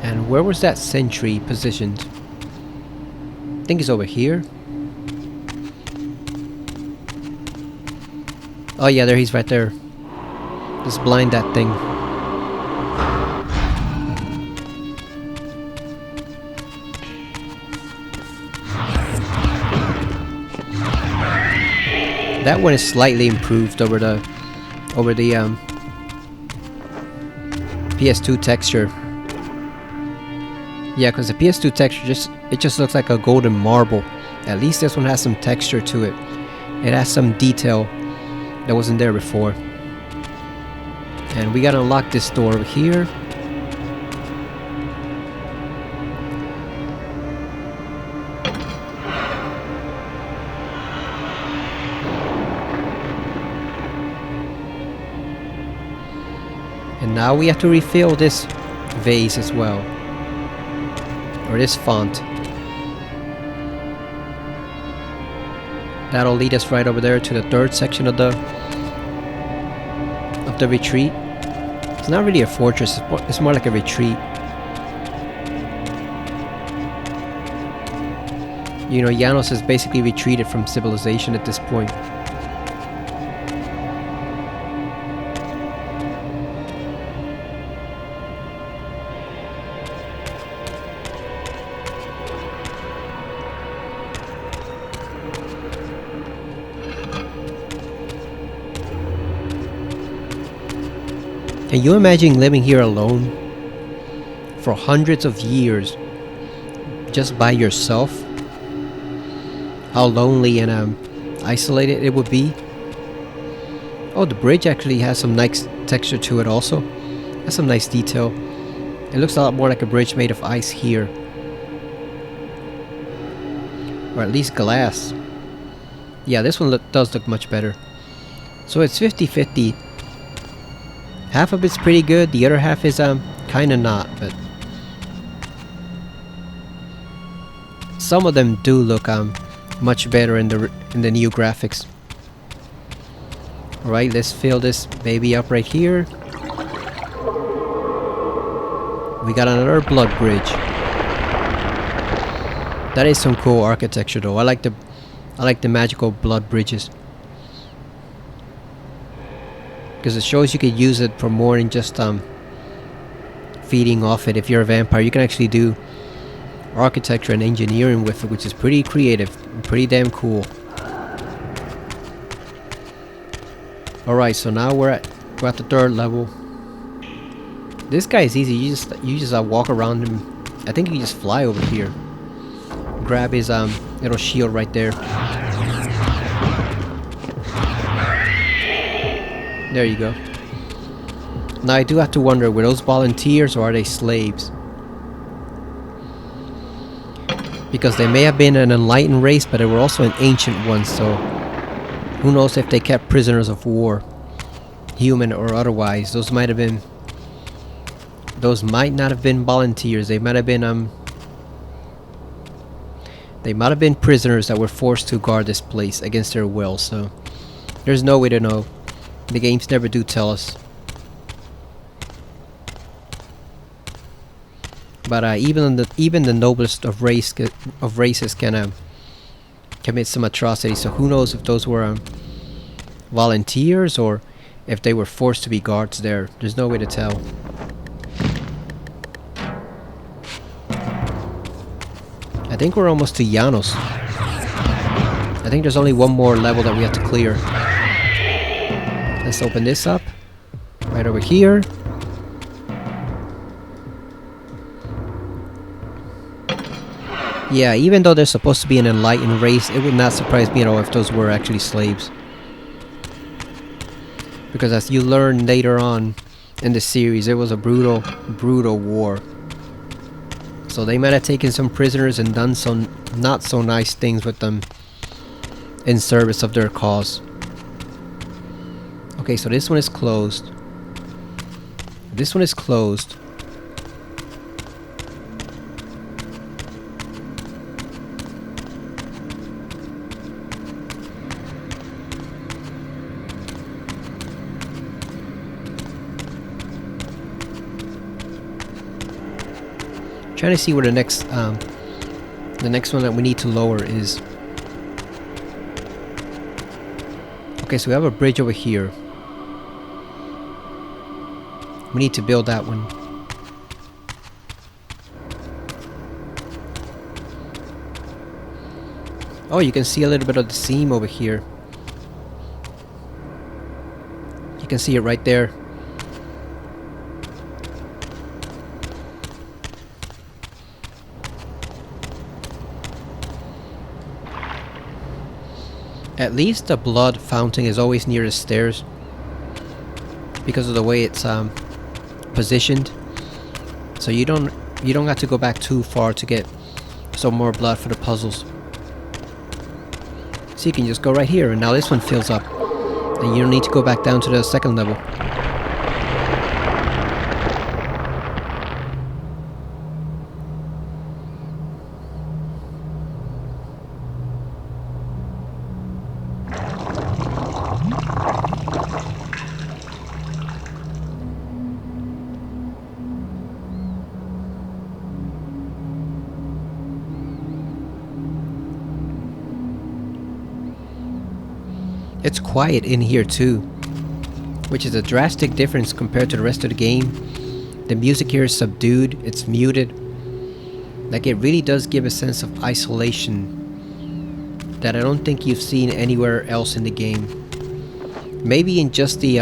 And where was that sentry positioned? I think he's over here. Oh yeah, there he's right there. Just blind that thing. That one is slightly improved over the PS2 texture. Yeah, because the PS2 texture just looks like a golden marble. At least this one has some texture to it. It has some detail that wasn't there before. And we gotta unlock this door over here. And now we have to refill this vase as well. Or this font. That'll lead us right over there to the third section of the retreat. It's not really a fortress, it's more like a retreat. You know, Janos has basically retreated from civilization at this point. Can you imagine living here alone for hundreds of years just by yourself? How lonely and isolated it would be? Oh, the bridge actually has some nice texture to it also. Has some nice detail. It looks a lot more like a bridge made of ice here. Or at least glass. Yeah, this one does look much better. So it's 50-50. Half of it's pretty good, the other half is kinda not, but some of them do look much better in the new graphics. Alright, let's fill this baby up right here. We got another blood bridge. That is some cool architecture though. I like the magical blood bridges. Because it shows you could use it for more than just feeding off it. If you're a vampire, you can actually do architecture and engineering with it, which is pretty creative and pretty damn cool. Alright, so now we're at the third level. This guy is easy. You just walk around him. I think you just fly over here. Grab his little shield right there. There you go. Now I do have to wonder, were those volunteers or are they slaves? Because they may have been an enlightened race, but they were also an ancient one, so who knows if they kept prisoners of war, human or otherwise. Those might not have been volunteers. They might have been prisoners that were forced to guard this place against their will, so there's no way to know. The games never do tell us. But even the noblest of races can commit some atrocities. So who knows if those were volunteers or if they were forced to be guards there. There's no way to tell. I think we're almost to Janos. I think there's only one more level that we have to clear. Let's open this up. Right over here. Yeah, even though they're supposed to be an enlightened race, it would not surprise me at all if those were actually slaves. Because as you learn later on in the series, it was a brutal, brutal war. So they might have taken some prisoners and done some not so nice things with them in service of their cause. Okay, so this one is closed. This one is closed. Trying to see where the next one that we need to lower is. Okay, so we have a bridge over here. We need to build that one. Oh, you can see a little bit of the seam over here. You can see it right there. At least the blood fountain is always near the stairs because of the way it's positioned. So you don't have to go back too far to get some more blood for the puzzles. So you can just go right here, and now this one fills up, and you don't need to go back down to the second level. It's quiet in here too, which is a drastic difference compared to the rest of the game. The music here is subdued, it's muted. Like, it really does give a sense of isolation that I don't think you've seen anywhere else in the game. Maybe in just the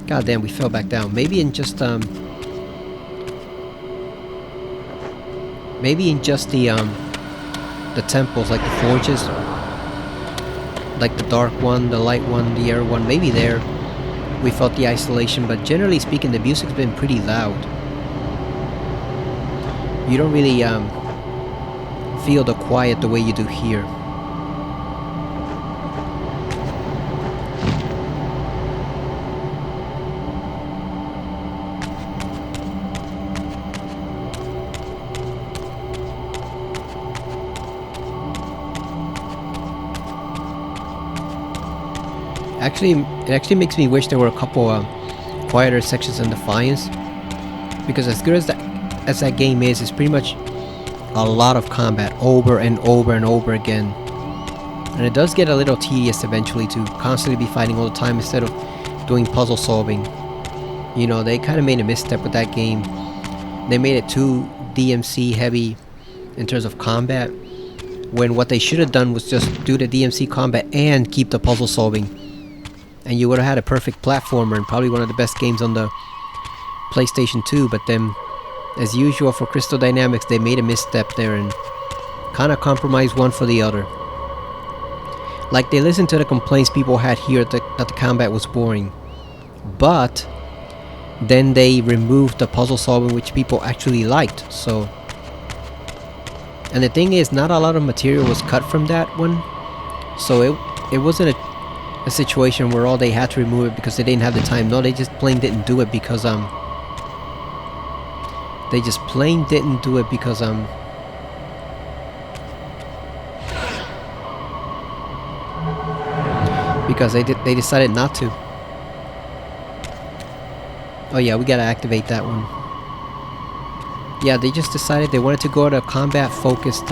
God damn, we fell back down. Maybe in just the temples, like the forges. like the dark one, the light one, the air one. Maybe there we felt the isolation, but generally speaking, the music's been pretty loud. You don't really feel the quiet the way you do here. It actually makes me wish there were a couple quieter sections in Defiance, because as good as that game is, it's pretty much a lot of combat over and over and over again, and it does get a little tedious eventually to constantly be fighting all the time instead of doing puzzle solving. You know, they kind of made a misstep with that game. They made it too DMC heavy in terms of combat, when what they should have done was just do the DMC combat and keep the puzzle solving, and you would have had a perfect platformer and probably one of the best games on the PlayStation 2. But then, as usual for Crystal Dynamics, they made a misstep there and kind of compromised one for the other. Like, they listened to the complaints people had here that the combat was boring, but then they removed the puzzle solving, which people actually liked. So, and the thing is, not a lot of material was cut from that one, so it wasn't a situation where all they had to remove it because they didn't have the time. No, they just plain didn't do it because because they decided not to. Oh yeah, we gotta activate that one. Yeah, they just decided they wanted to go to a combat focused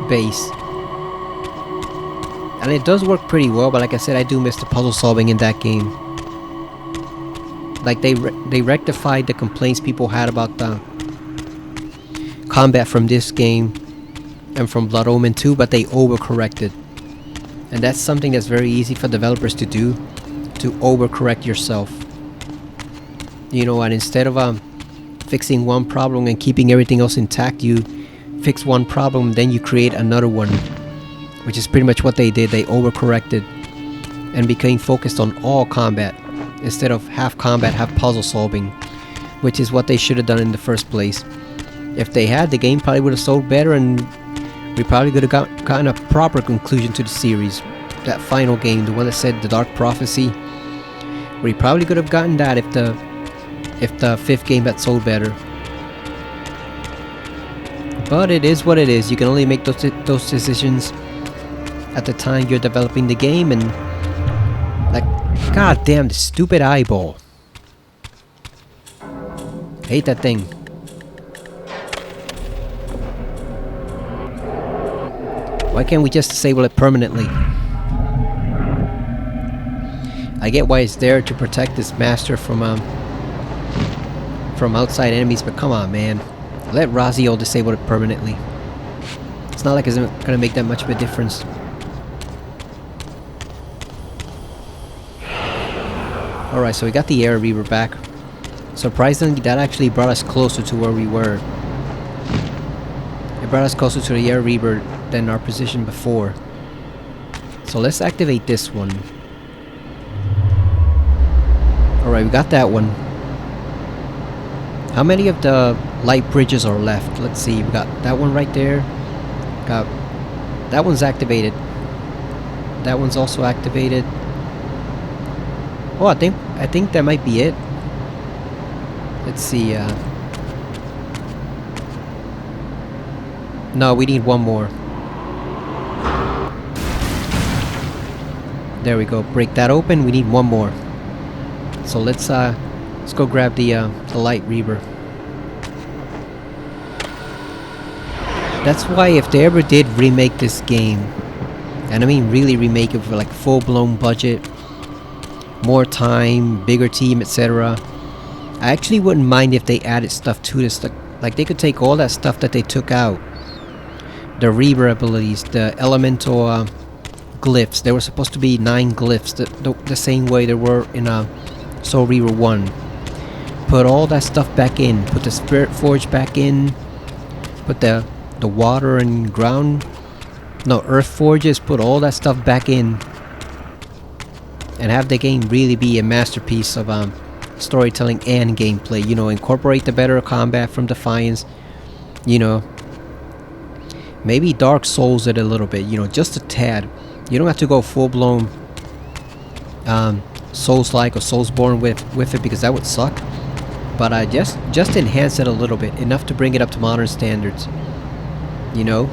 base. And it does work pretty well, but like I said, I do miss the puzzle solving in that game. Like, they rectified the complaints people had about the combat from this game and from Blood Omen 2, but they overcorrected. And that's something that's very easy for developers to do, to overcorrect yourself. You know, and instead of fixing one problem and keeping everything else intact, you fix one problem, then you create another one. Which is pretty much what they did. They overcorrected and became focused on all combat instead of half combat, half puzzle solving, which is what they should have done in the first place. If they had, the game probably would have sold better, and we probably could have gotten a proper conclusion to the series. That final game, the one that said The Dark Prophecy, we probably could have gotten that if the fifth game had sold better. But it is what it is. You can only make those decisions at the time you're developing the game, and like, god damn, the stupid eyeball. Hate that thing. Why can't we just disable it permanently? I get why it's there to protect this master from outside enemies, but come on, man. Let Raziel disable it permanently. It's not like it's gonna make that much of a difference. Alright, so we got the Air Reaver back. Surprisingly, that actually brought us closer to where we were. It brought us closer to the Air Reaver than our position before. So let's activate this one. Alright, we got that one. How many of the light bridges are left? Let's see, we got that one right there. Got that one's activated. That one's also activated. Oh, I think that might be it. Let's see. No, we need one more. There we go. Break that open. We need one more. So let's go grab the light Reaver. That's why if they ever did remake this game, and I mean really remake it for like full-blown budget, more time, bigger team, etc., I actually wouldn't mind if they added stuff to this. Like, they could take all that stuff that they took out, the Reaver abilities, the elemental glyphs. There were supposed to be 9 glyphs, the same way there were in Soul Reaver 1. Put all that stuff back in. Put the Spirit Forge back in. Put the water and ground No, Earth Forges, put all that stuff back in, and have the game really be a masterpiece of storytelling and gameplay. You know, incorporate the better combat from Defiance. You know, maybe Dark Souls it a little bit. You know, just a tad. You don't have to go full blown Souls-like or Soulsborne with it, because that would suck. But just enhance it a little bit, enough to bring it up to modern standards. You know,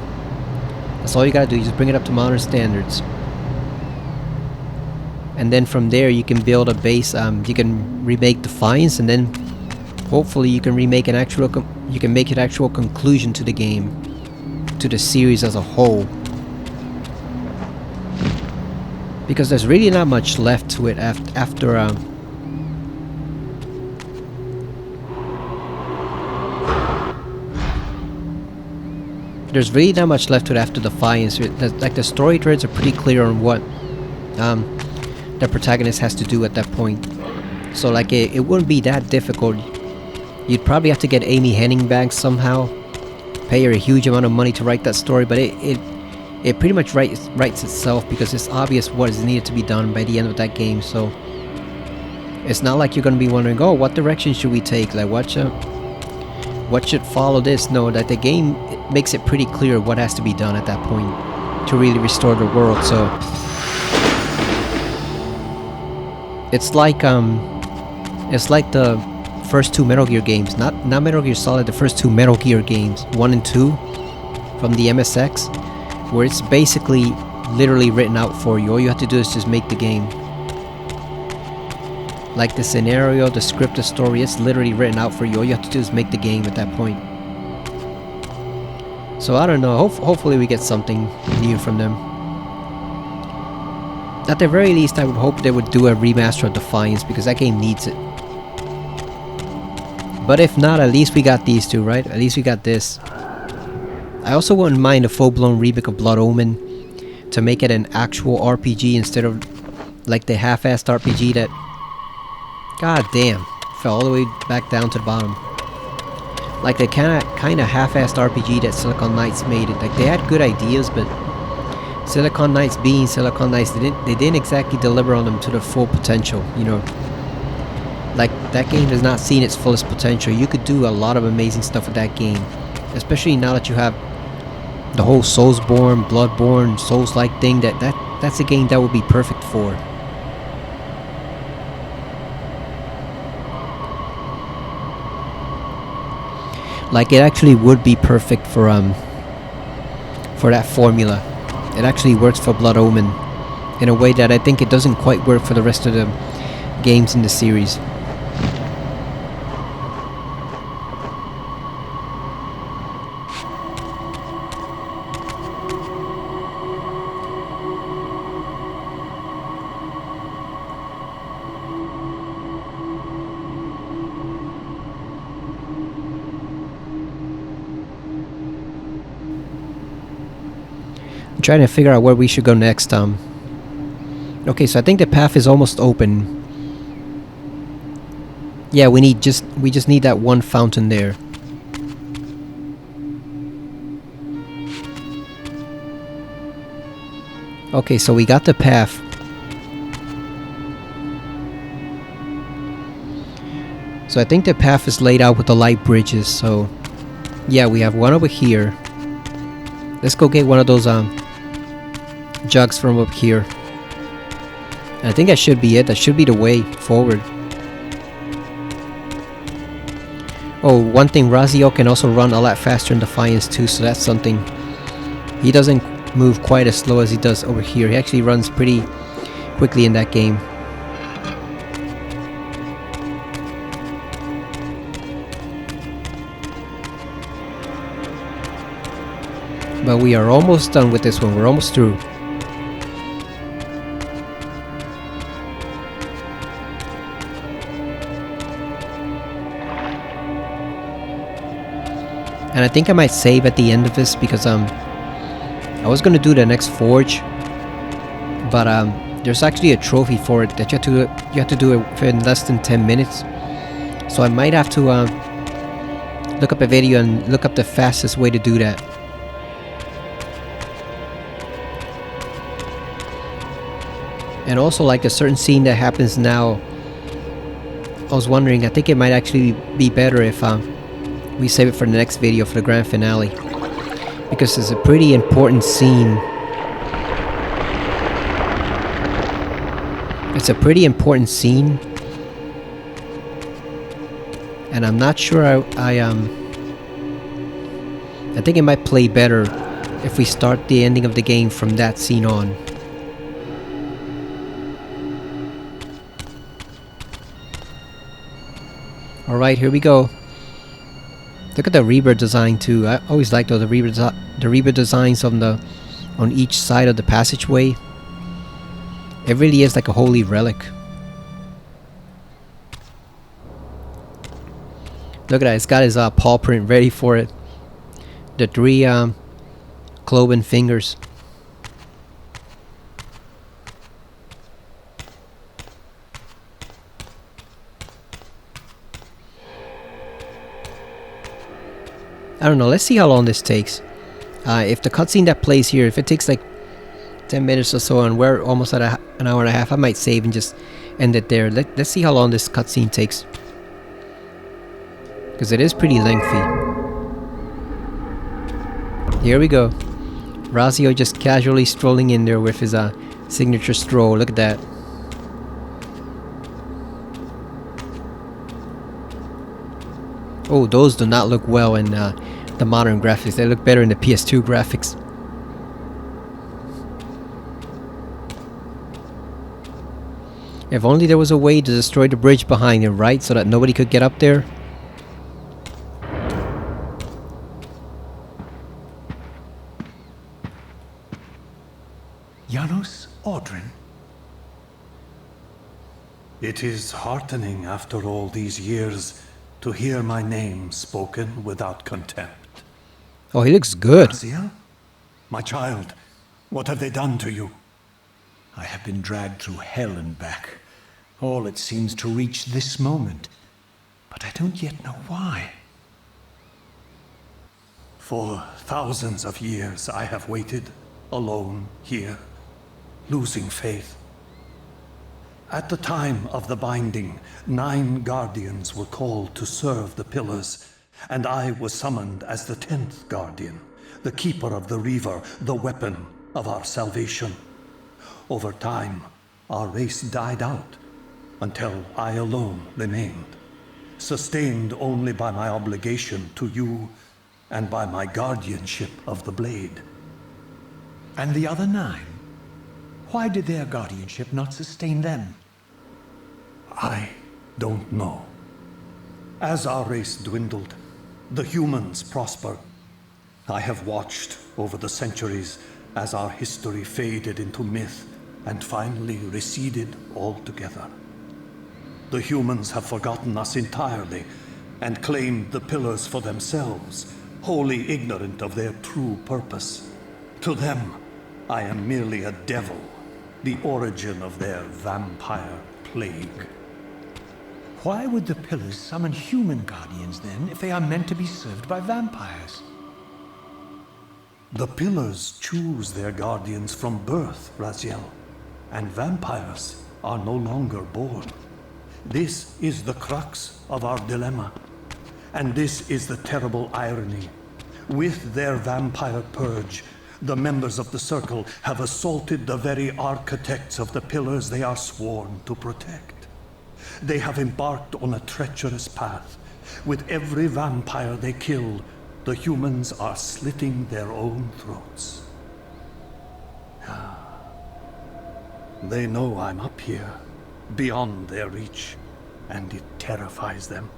that's all you gotta do. You just bring it up to modern standards, and then from there you can build a base. You can remake Defiance, and then hopefully you can remake an actual. You can make an actual conclusion to the game, to the series as a whole. Because there's really not much left to it after there's really not much left to it after Defiance. Like, the story threads are pretty clear on what the protagonist has to do at that point. So like it wouldn't be that difficult. You'd probably have to get Amy Hennig back somehow, pay her a huge amount of money to write that story, but it pretty much writes itself, because it's obvious what is needed to be done by the end of that game. So it's not like you're gonna be wondering, oh, what direction should we take? Like, what should follow this? No, that the game makes it pretty clear what has to be done at that point to really restore the world. So it's like the first two Metal Gear games, not Metal Gear Solid, the first two Metal Gear games, 1 and 2 from the MSX, where it's basically literally written out for you. All you have to do is just make the game. Like the scenario, the script, the story, it's literally written out for you. All you have to do is make the game at that point. So I don't know, hopefully we get something new from them. At the very least, I would hope they would do a remaster of Defiance, because that game needs it. But if not, at least we got these two, right? At least we got this. I also wouldn't mind a full-blown remake of Blood Omen, to make it an actual RPG instead of like the half-assed RPG that, god damn, fell all the way back down to the bottom. Like the kind of half-assed RPG that Silicon Knights made it. Like, they had good ideas, but Silicon Knights being Silicon Knights, they didn't exactly deliver on them to their full potential, you know. Like, that game has not seen its fullest potential. You could do a lot of amazing stuff with that game, especially now that you have the whole Soulsborne, Bloodborne, Souls-like thing. That's a game that would be perfect for. Like, it actually would be perfect for that formula. It actually works for Blood Omen in a way that I think it doesn't quite work for the rest of the games in the series. Trying to figure out where we should go next. Okay, so I think the path is almost open. Yeah, we just need that one fountain there. Okay, so we got the path. So I think the path is laid out with the light bridges. So yeah, we have one over here. Let's go get one of those jugs from up here. And I think that should be it. That should be the way forward. Oh, one thing, Razio can also run a lot faster in Defiance too, so that's something. He doesn't move quite as slow as he does over here. He actually runs pretty quickly in that game. But we are almost done with this one. We're almost through. And I think I might save at the end of this, because I was gonna do the next forge, but there's actually a trophy for it that you have to do it within less than 10 minutes. So I might have to look up a video and look up the fastest way to do that. And also, like a certain scene that happens now, I was wondering, I think it might actually be better if we save it for the next video, for the grand finale. Because it's a pretty important scene. It's a pretty important scene. And I'm not sure I think it might play better if we start the ending of the game from that scene on. Alright, here we go. Look at the Reaver design too. I always liked the Reaver designs on each side of the passageway. It really is like a holy relic. Look at that, it's got his paw print ready for it. The 3 cloven fingers. I don't know, let's see how long this takes. If the cutscene that plays here, if it takes like 10 minutes or so and we're almost at an hour and a half, I might save and just end it there. Let's see how long this cutscene takes. Because it is pretty lengthy. Here we go. Razio just casually strolling in there with his signature stroll. Look at that. Oh, those do not look well in the modern graphics. They look better in the PS2 graphics. If only there was a way to destroy the bridge behind him, right? So that nobody could get up there. Janos Audron. It is heartening after all these years to hear my name spoken without contempt. Oh, he looks good. Raziel? My child, what have they done to you? I have been dragged through hell and back. All it seems to reach this moment. But I don't yet know why. For thousands of years I have waited, alone here, losing faith. At the time of the binding, 9 guardians were called to serve the pillars, and I was summoned as the 10th guardian, the keeper of the Reaver, the weapon of our salvation. Over time, our race died out, until I alone remained, sustained only by my obligation to you and by my guardianship of the blade. And the other 9? Why did their guardianship not sustain them? I don't know. As our race dwindled, the humans prospered. I have watched over the centuries as our history faded into myth and finally receded altogether. The humans have forgotten us entirely and claimed the pillars for themselves, wholly ignorant of their true purpose. To them, I am merely a devil, the origin of their vampire plague. Why would the pillars summon human guardians then, if they are meant to be served by vampires? The pillars choose their guardians from birth, Raziel, and vampires are no longer born. This is the crux of our dilemma, and this is the terrible irony. With their vampire purge, the members of the Circle have assaulted the very architects of the pillars they are sworn to protect. They have embarked on a treacherous path. With every vampire they kill, the humans are slitting their own throats. They know I'm up here, beyond their reach, and it terrifies them.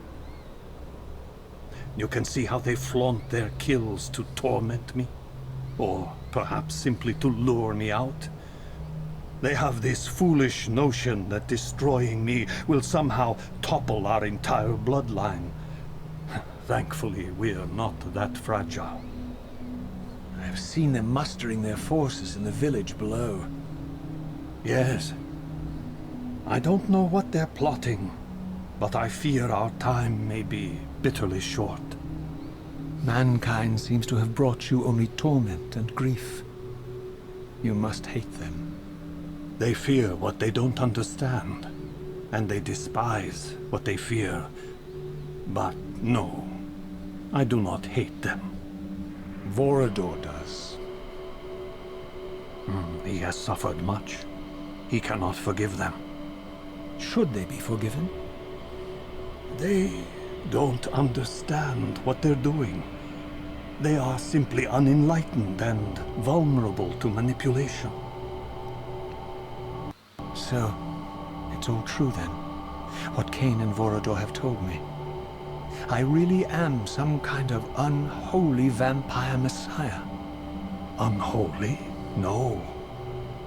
You can see how they flaunt their kills to torment me, or perhaps simply to lure me out. They have this foolish notion that destroying me will somehow topple our entire bloodline. Thankfully, we are not that fragile. I've seen them mustering their forces in the village below. Yes. I don't know what they're plotting, but I fear our time may be bitterly short. Mankind seems to have brought you only torment and grief. You must hate them. They fear what they don't understand, and they despise what they fear. But no, I do not hate them. Vorador does. He has suffered much. He cannot forgive them. Should they be forgiven? They don't understand what they're doing. They are simply unenlightened and vulnerable to manipulation. So, it's all true then, what Cain and Vorador have told me. I really am some kind of unholy vampire messiah. Unholy? No.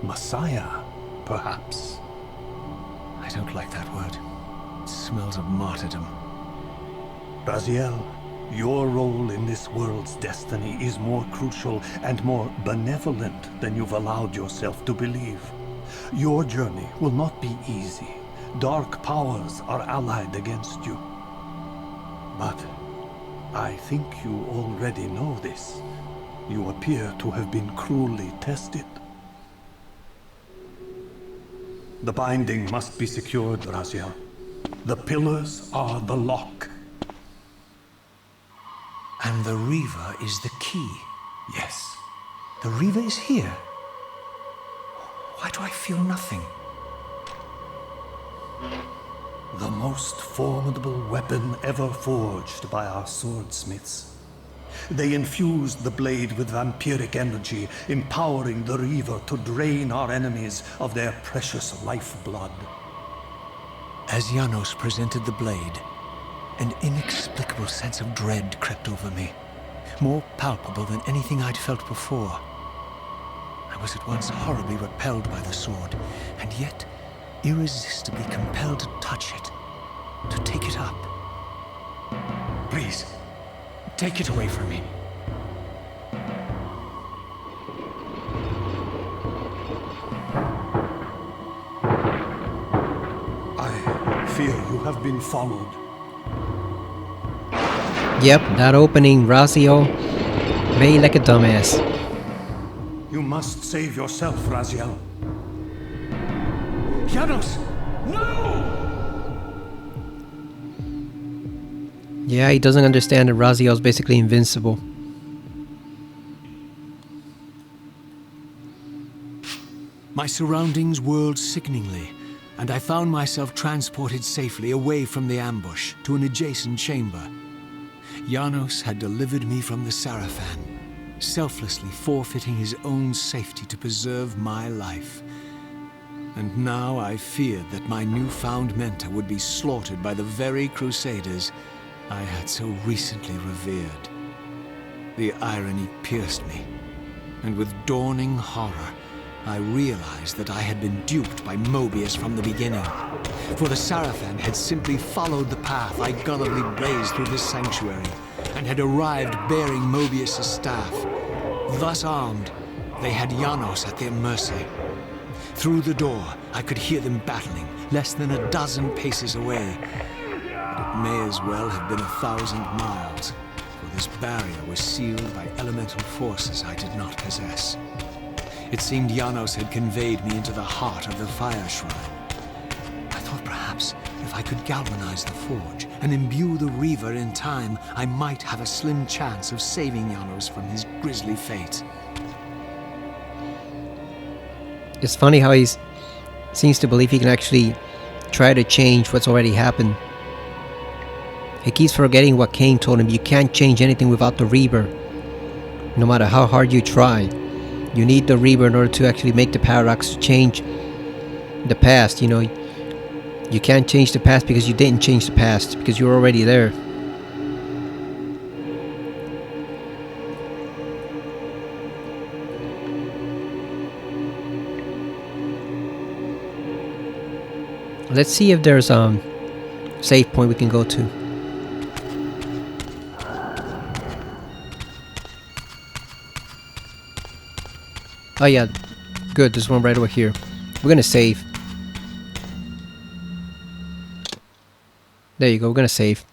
Messiah, perhaps. I don't like that word. It smells of martyrdom. Raziel, your role in this world's destiny is more crucial and more benevolent than you've allowed yourself to believe. Your journey will not be easy. Dark powers are allied against you. But I think you already know this. You appear to have been cruelly tested. The binding must be secured, Raziel. The pillars are the lock. And the Reaver is the key. Yes. The Reaver is here. Why do I feel nothing? The most formidable weapon ever forged by our swordsmiths. They infused the blade with vampiric energy, empowering the Reaver to drain our enemies of their precious lifeblood. As Janos presented the blade, an inexplicable sense of dread crept over me, more palpable than anything I'd felt before. I was at once horribly repelled by the sword, and yet irresistibly compelled to touch it, to take it up. Please, take it away from me. I fear you have been followed. Yep, that opening, Raziel, made like a dumbass. You must save yourself, Raziel. Janos! No! Yeah, he doesn't understand that Raziel's basically invincible. My surroundings whirled sickeningly, and I found myself transported safely away from the ambush to an adjacent chamber. Janos had delivered me from the Sarafan, selflessly forfeiting his own safety to preserve my life. And now I feared that my newfound mentor would be slaughtered by the very crusaders I had so recently revered. The irony pierced me, and with dawning horror, I realized that I had been duped by Mobius from the beginning. For the Sarafan had simply followed the path I gullibly blazed through this sanctuary, and had arrived bearing Mobius' staff. Thus armed, they had Janos at their mercy. Through the door, I could hear them battling, less than a dozen paces away. But it may as well have been 1,000 miles, for this barrier was sealed by elemental forces I did not possess. It seemed Janos had conveyed me into the heart of the fire shrine. I thought perhaps if I could galvanize the forge and imbue the Reaver in time, I might have a slim chance of saving Janos from his grisly fate. It's funny how he seems to believe he can actually try to change what's already happened. He keeps forgetting what Cain told him. You can't change anything without the Reaver. No matter how hard you try. You need the Reaver in order to actually make the paradox change the past, you know. You can't change the past because you didn't change the past, because you're already there. Let's see if there's a save point we can go to. Oh yeah, good, there's one right over here. We're gonna save. There you go, we're gonna save.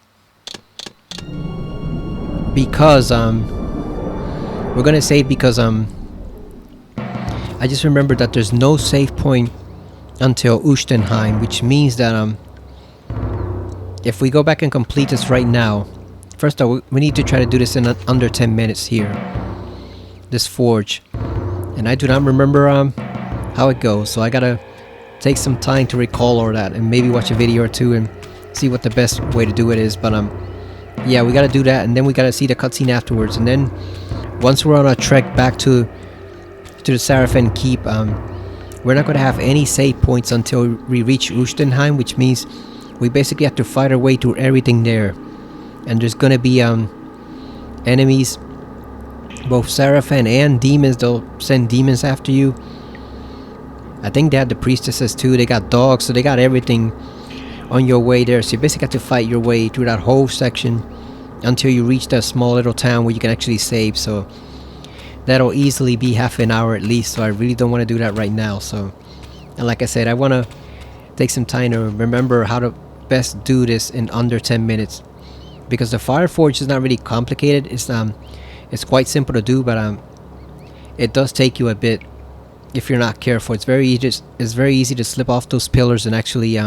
Because, we're gonna save because, I just remembered that there's no save point until Ustenheim, which means that if we go back and complete this right now, first of all, we need to try to do this in under 10 minutes here. This forge. And I do not remember how it goes, so I gotta take some time to recall all that and maybe watch a video or two and see what the best way to do it is. But yeah, we gotta do that, and then we gotta see the cutscene afterwards. And then once we're on our trek back to the Serafen Keep, we're not gonna have any save points until we reach Ustenheim, which means we basically have to fight our way through everything there. And there's gonna be enemies, both Serafen and demons. They'll send demons after you. I think they had the priestesses too. They got dogs, so they got everything on your way there. So you basically have to fight your way through that whole section until you reach that small little town where you can actually save. So that'll easily be half an hour at least, so I really don't want to do that right now. So, and like I said, I want to take some time to remember how to best do this in under 10 minutes, because the Fire Forge is not really complicated. It's quite simple to do, but it does take you a bit if you're not careful. It's very easy to slip off those pillars and actually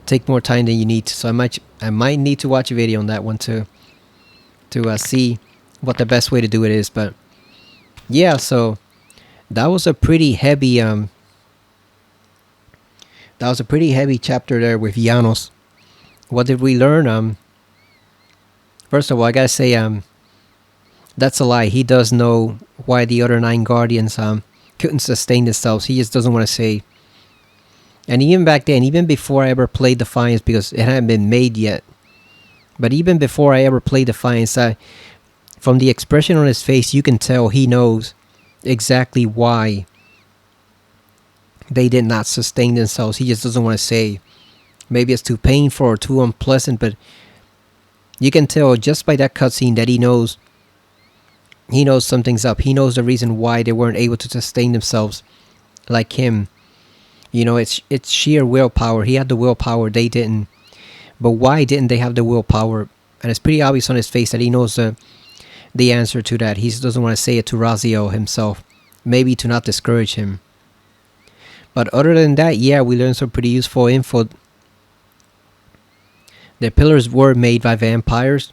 take more time than you need to. So I might need to watch a video on that one to see what the best way to do it is. But yeah, so that was a pretty heavy chapter there with Janos. What did we learn? First of all, I gotta say that's a lie. He does know why the other 9 guardians couldn't sustain themselves. He just doesn't want to say. And even back then, even before I ever played Defiance, because it hadn't been made yet, but even before I ever played Defiance, from the expression on his face, you can tell he knows exactly why they did not sustain themselves. He just doesn't want to say. Maybe it's too painful or too unpleasant, but you can tell just by that cutscene that he knows something's up. He knows the reason why they weren't able to sustain themselves like him. You know, it's sheer willpower. He had the willpower, they didn't. But why didn't they have the willpower? And it's pretty obvious on his face that he knows the answer to that. He just doesn't want to say it to Raziel himself. Maybe to not discourage him. But other than that, yeah, we learned some pretty useful info. The pillars were made by vampires.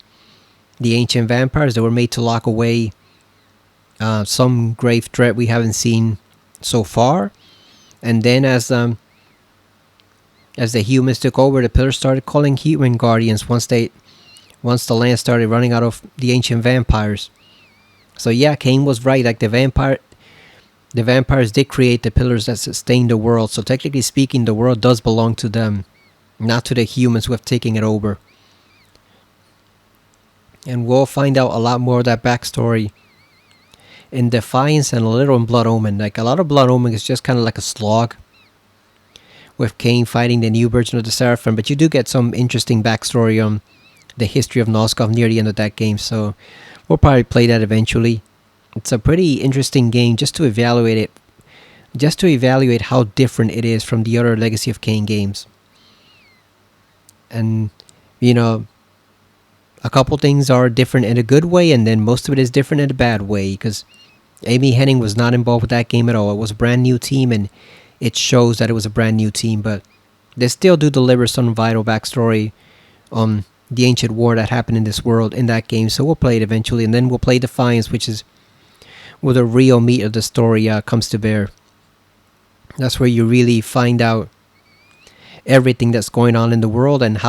The ancient vampires. They were made to lock away some grave threat we haven't seen so far. And then as the humans took over, the pillars started calling human guardians once the land started running out of the ancient vampires. So yeah, Cain was right. Like the vampires did create the pillars that sustain the world. So technically speaking, the world does belong to them, not to the humans who have taken it over. And we'll find out a lot more of that backstory in Defiance and a little in Blood Omen. Like a lot of Blood Omen is just kind of like a slog with Cain fighting the new version of the Seraphim, but you do get some interesting backstory on the history of Noskov near the end of that game, so we'll probably play that eventually. It's a pretty interesting game just to evaluate how different it is from the other Legacy of Kain games. And, you know, a couple things are different in a good way, and then most of it is different in a bad way, because Amy Hennig was not involved with that game at all. It was a brand new team, and it shows that it was a brand new team, but they still do deliver some vital backstory on the ancient war that happened in this world in that game. So we'll play it eventually, and then we'll play Defiance, which is where the real meat of the story comes to bear. That's where you really find out everything that's going on in the world and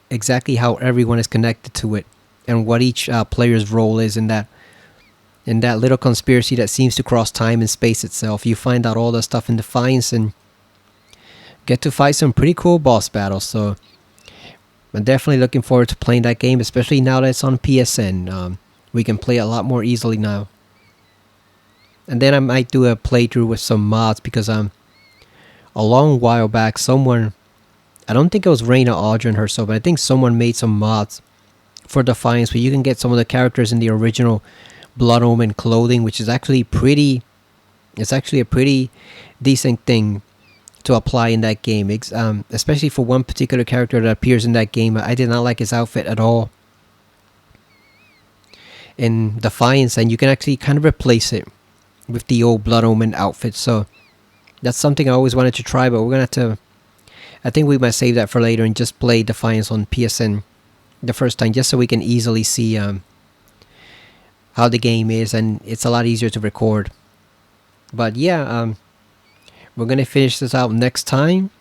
exactly how everyone is connected to it, and what each player's role is in that little conspiracy that seems to cross time and space itself. You find out all that stuff in Defiance and get to fight some pretty cool boss battles. So I'm definitely looking forward to playing that game, especially now that it's on PSN. We can play it a lot more easily now. And then I might do a playthrough with some mods, because a long while back someone, I don't think it was Janos Audron herself, but I think someone made some mods for Defiance where you can get some of the characters in the original Blood Omen clothing, which is actually a pretty decent thing to apply in that game, especially for one particular character that appears in that game. I did not like his outfit at all in Defiance, and you can actually kind of replace it with the old Blood Omen outfit. So That's something I always wanted to try, but we're gonna have to. I think we might save that for later and just play Defiance on PSN the first time, just so we can easily see how the game is, and it's a lot easier to record. But yeah, we're gonna finish this out next time.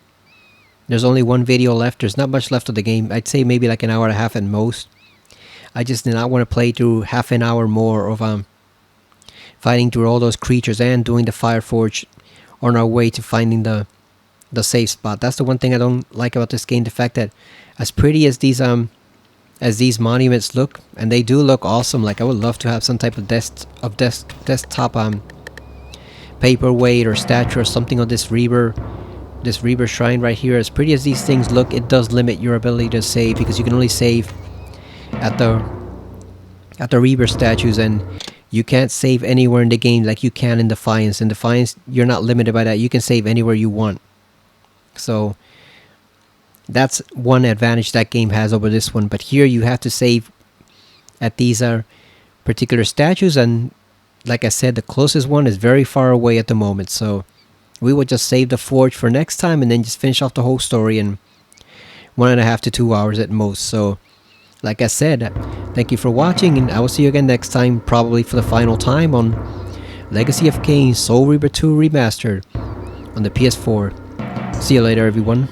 There's only one video left. There's not much left of the game. I'd say maybe like an hour and a half at most. I just did not want to play through half an hour more of fighting through all those creatures and doing the Fire Forge on our way to finding the safe spot. That's the one thing I don't like about this game. The fact that as pretty as these monuments look, and they do look awesome. Like I would love to have some type of desktop paperweight or statue or something on this Reaver shrine right here. As pretty as these things look, it does limit your ability to save, because you can only save at the Reaver statues, and you can't save anywhere in the game like you can in Defiance. In Defiance, you're not limited by that. You can save anywhere you want. So that's one advantage that game has over this one. But here you have to save at these particular statues, and like I said, the closest one is very far away at the moment. So we will just save the forge for next time and then just finish off the whole story in 1.5 to 2 hours at most. So like I said, thank you for watching, and I will see you again next time, probably for the final time on Legacy of Kain Soul Reaver 2 Remastered on the PS4. See you later, everyone.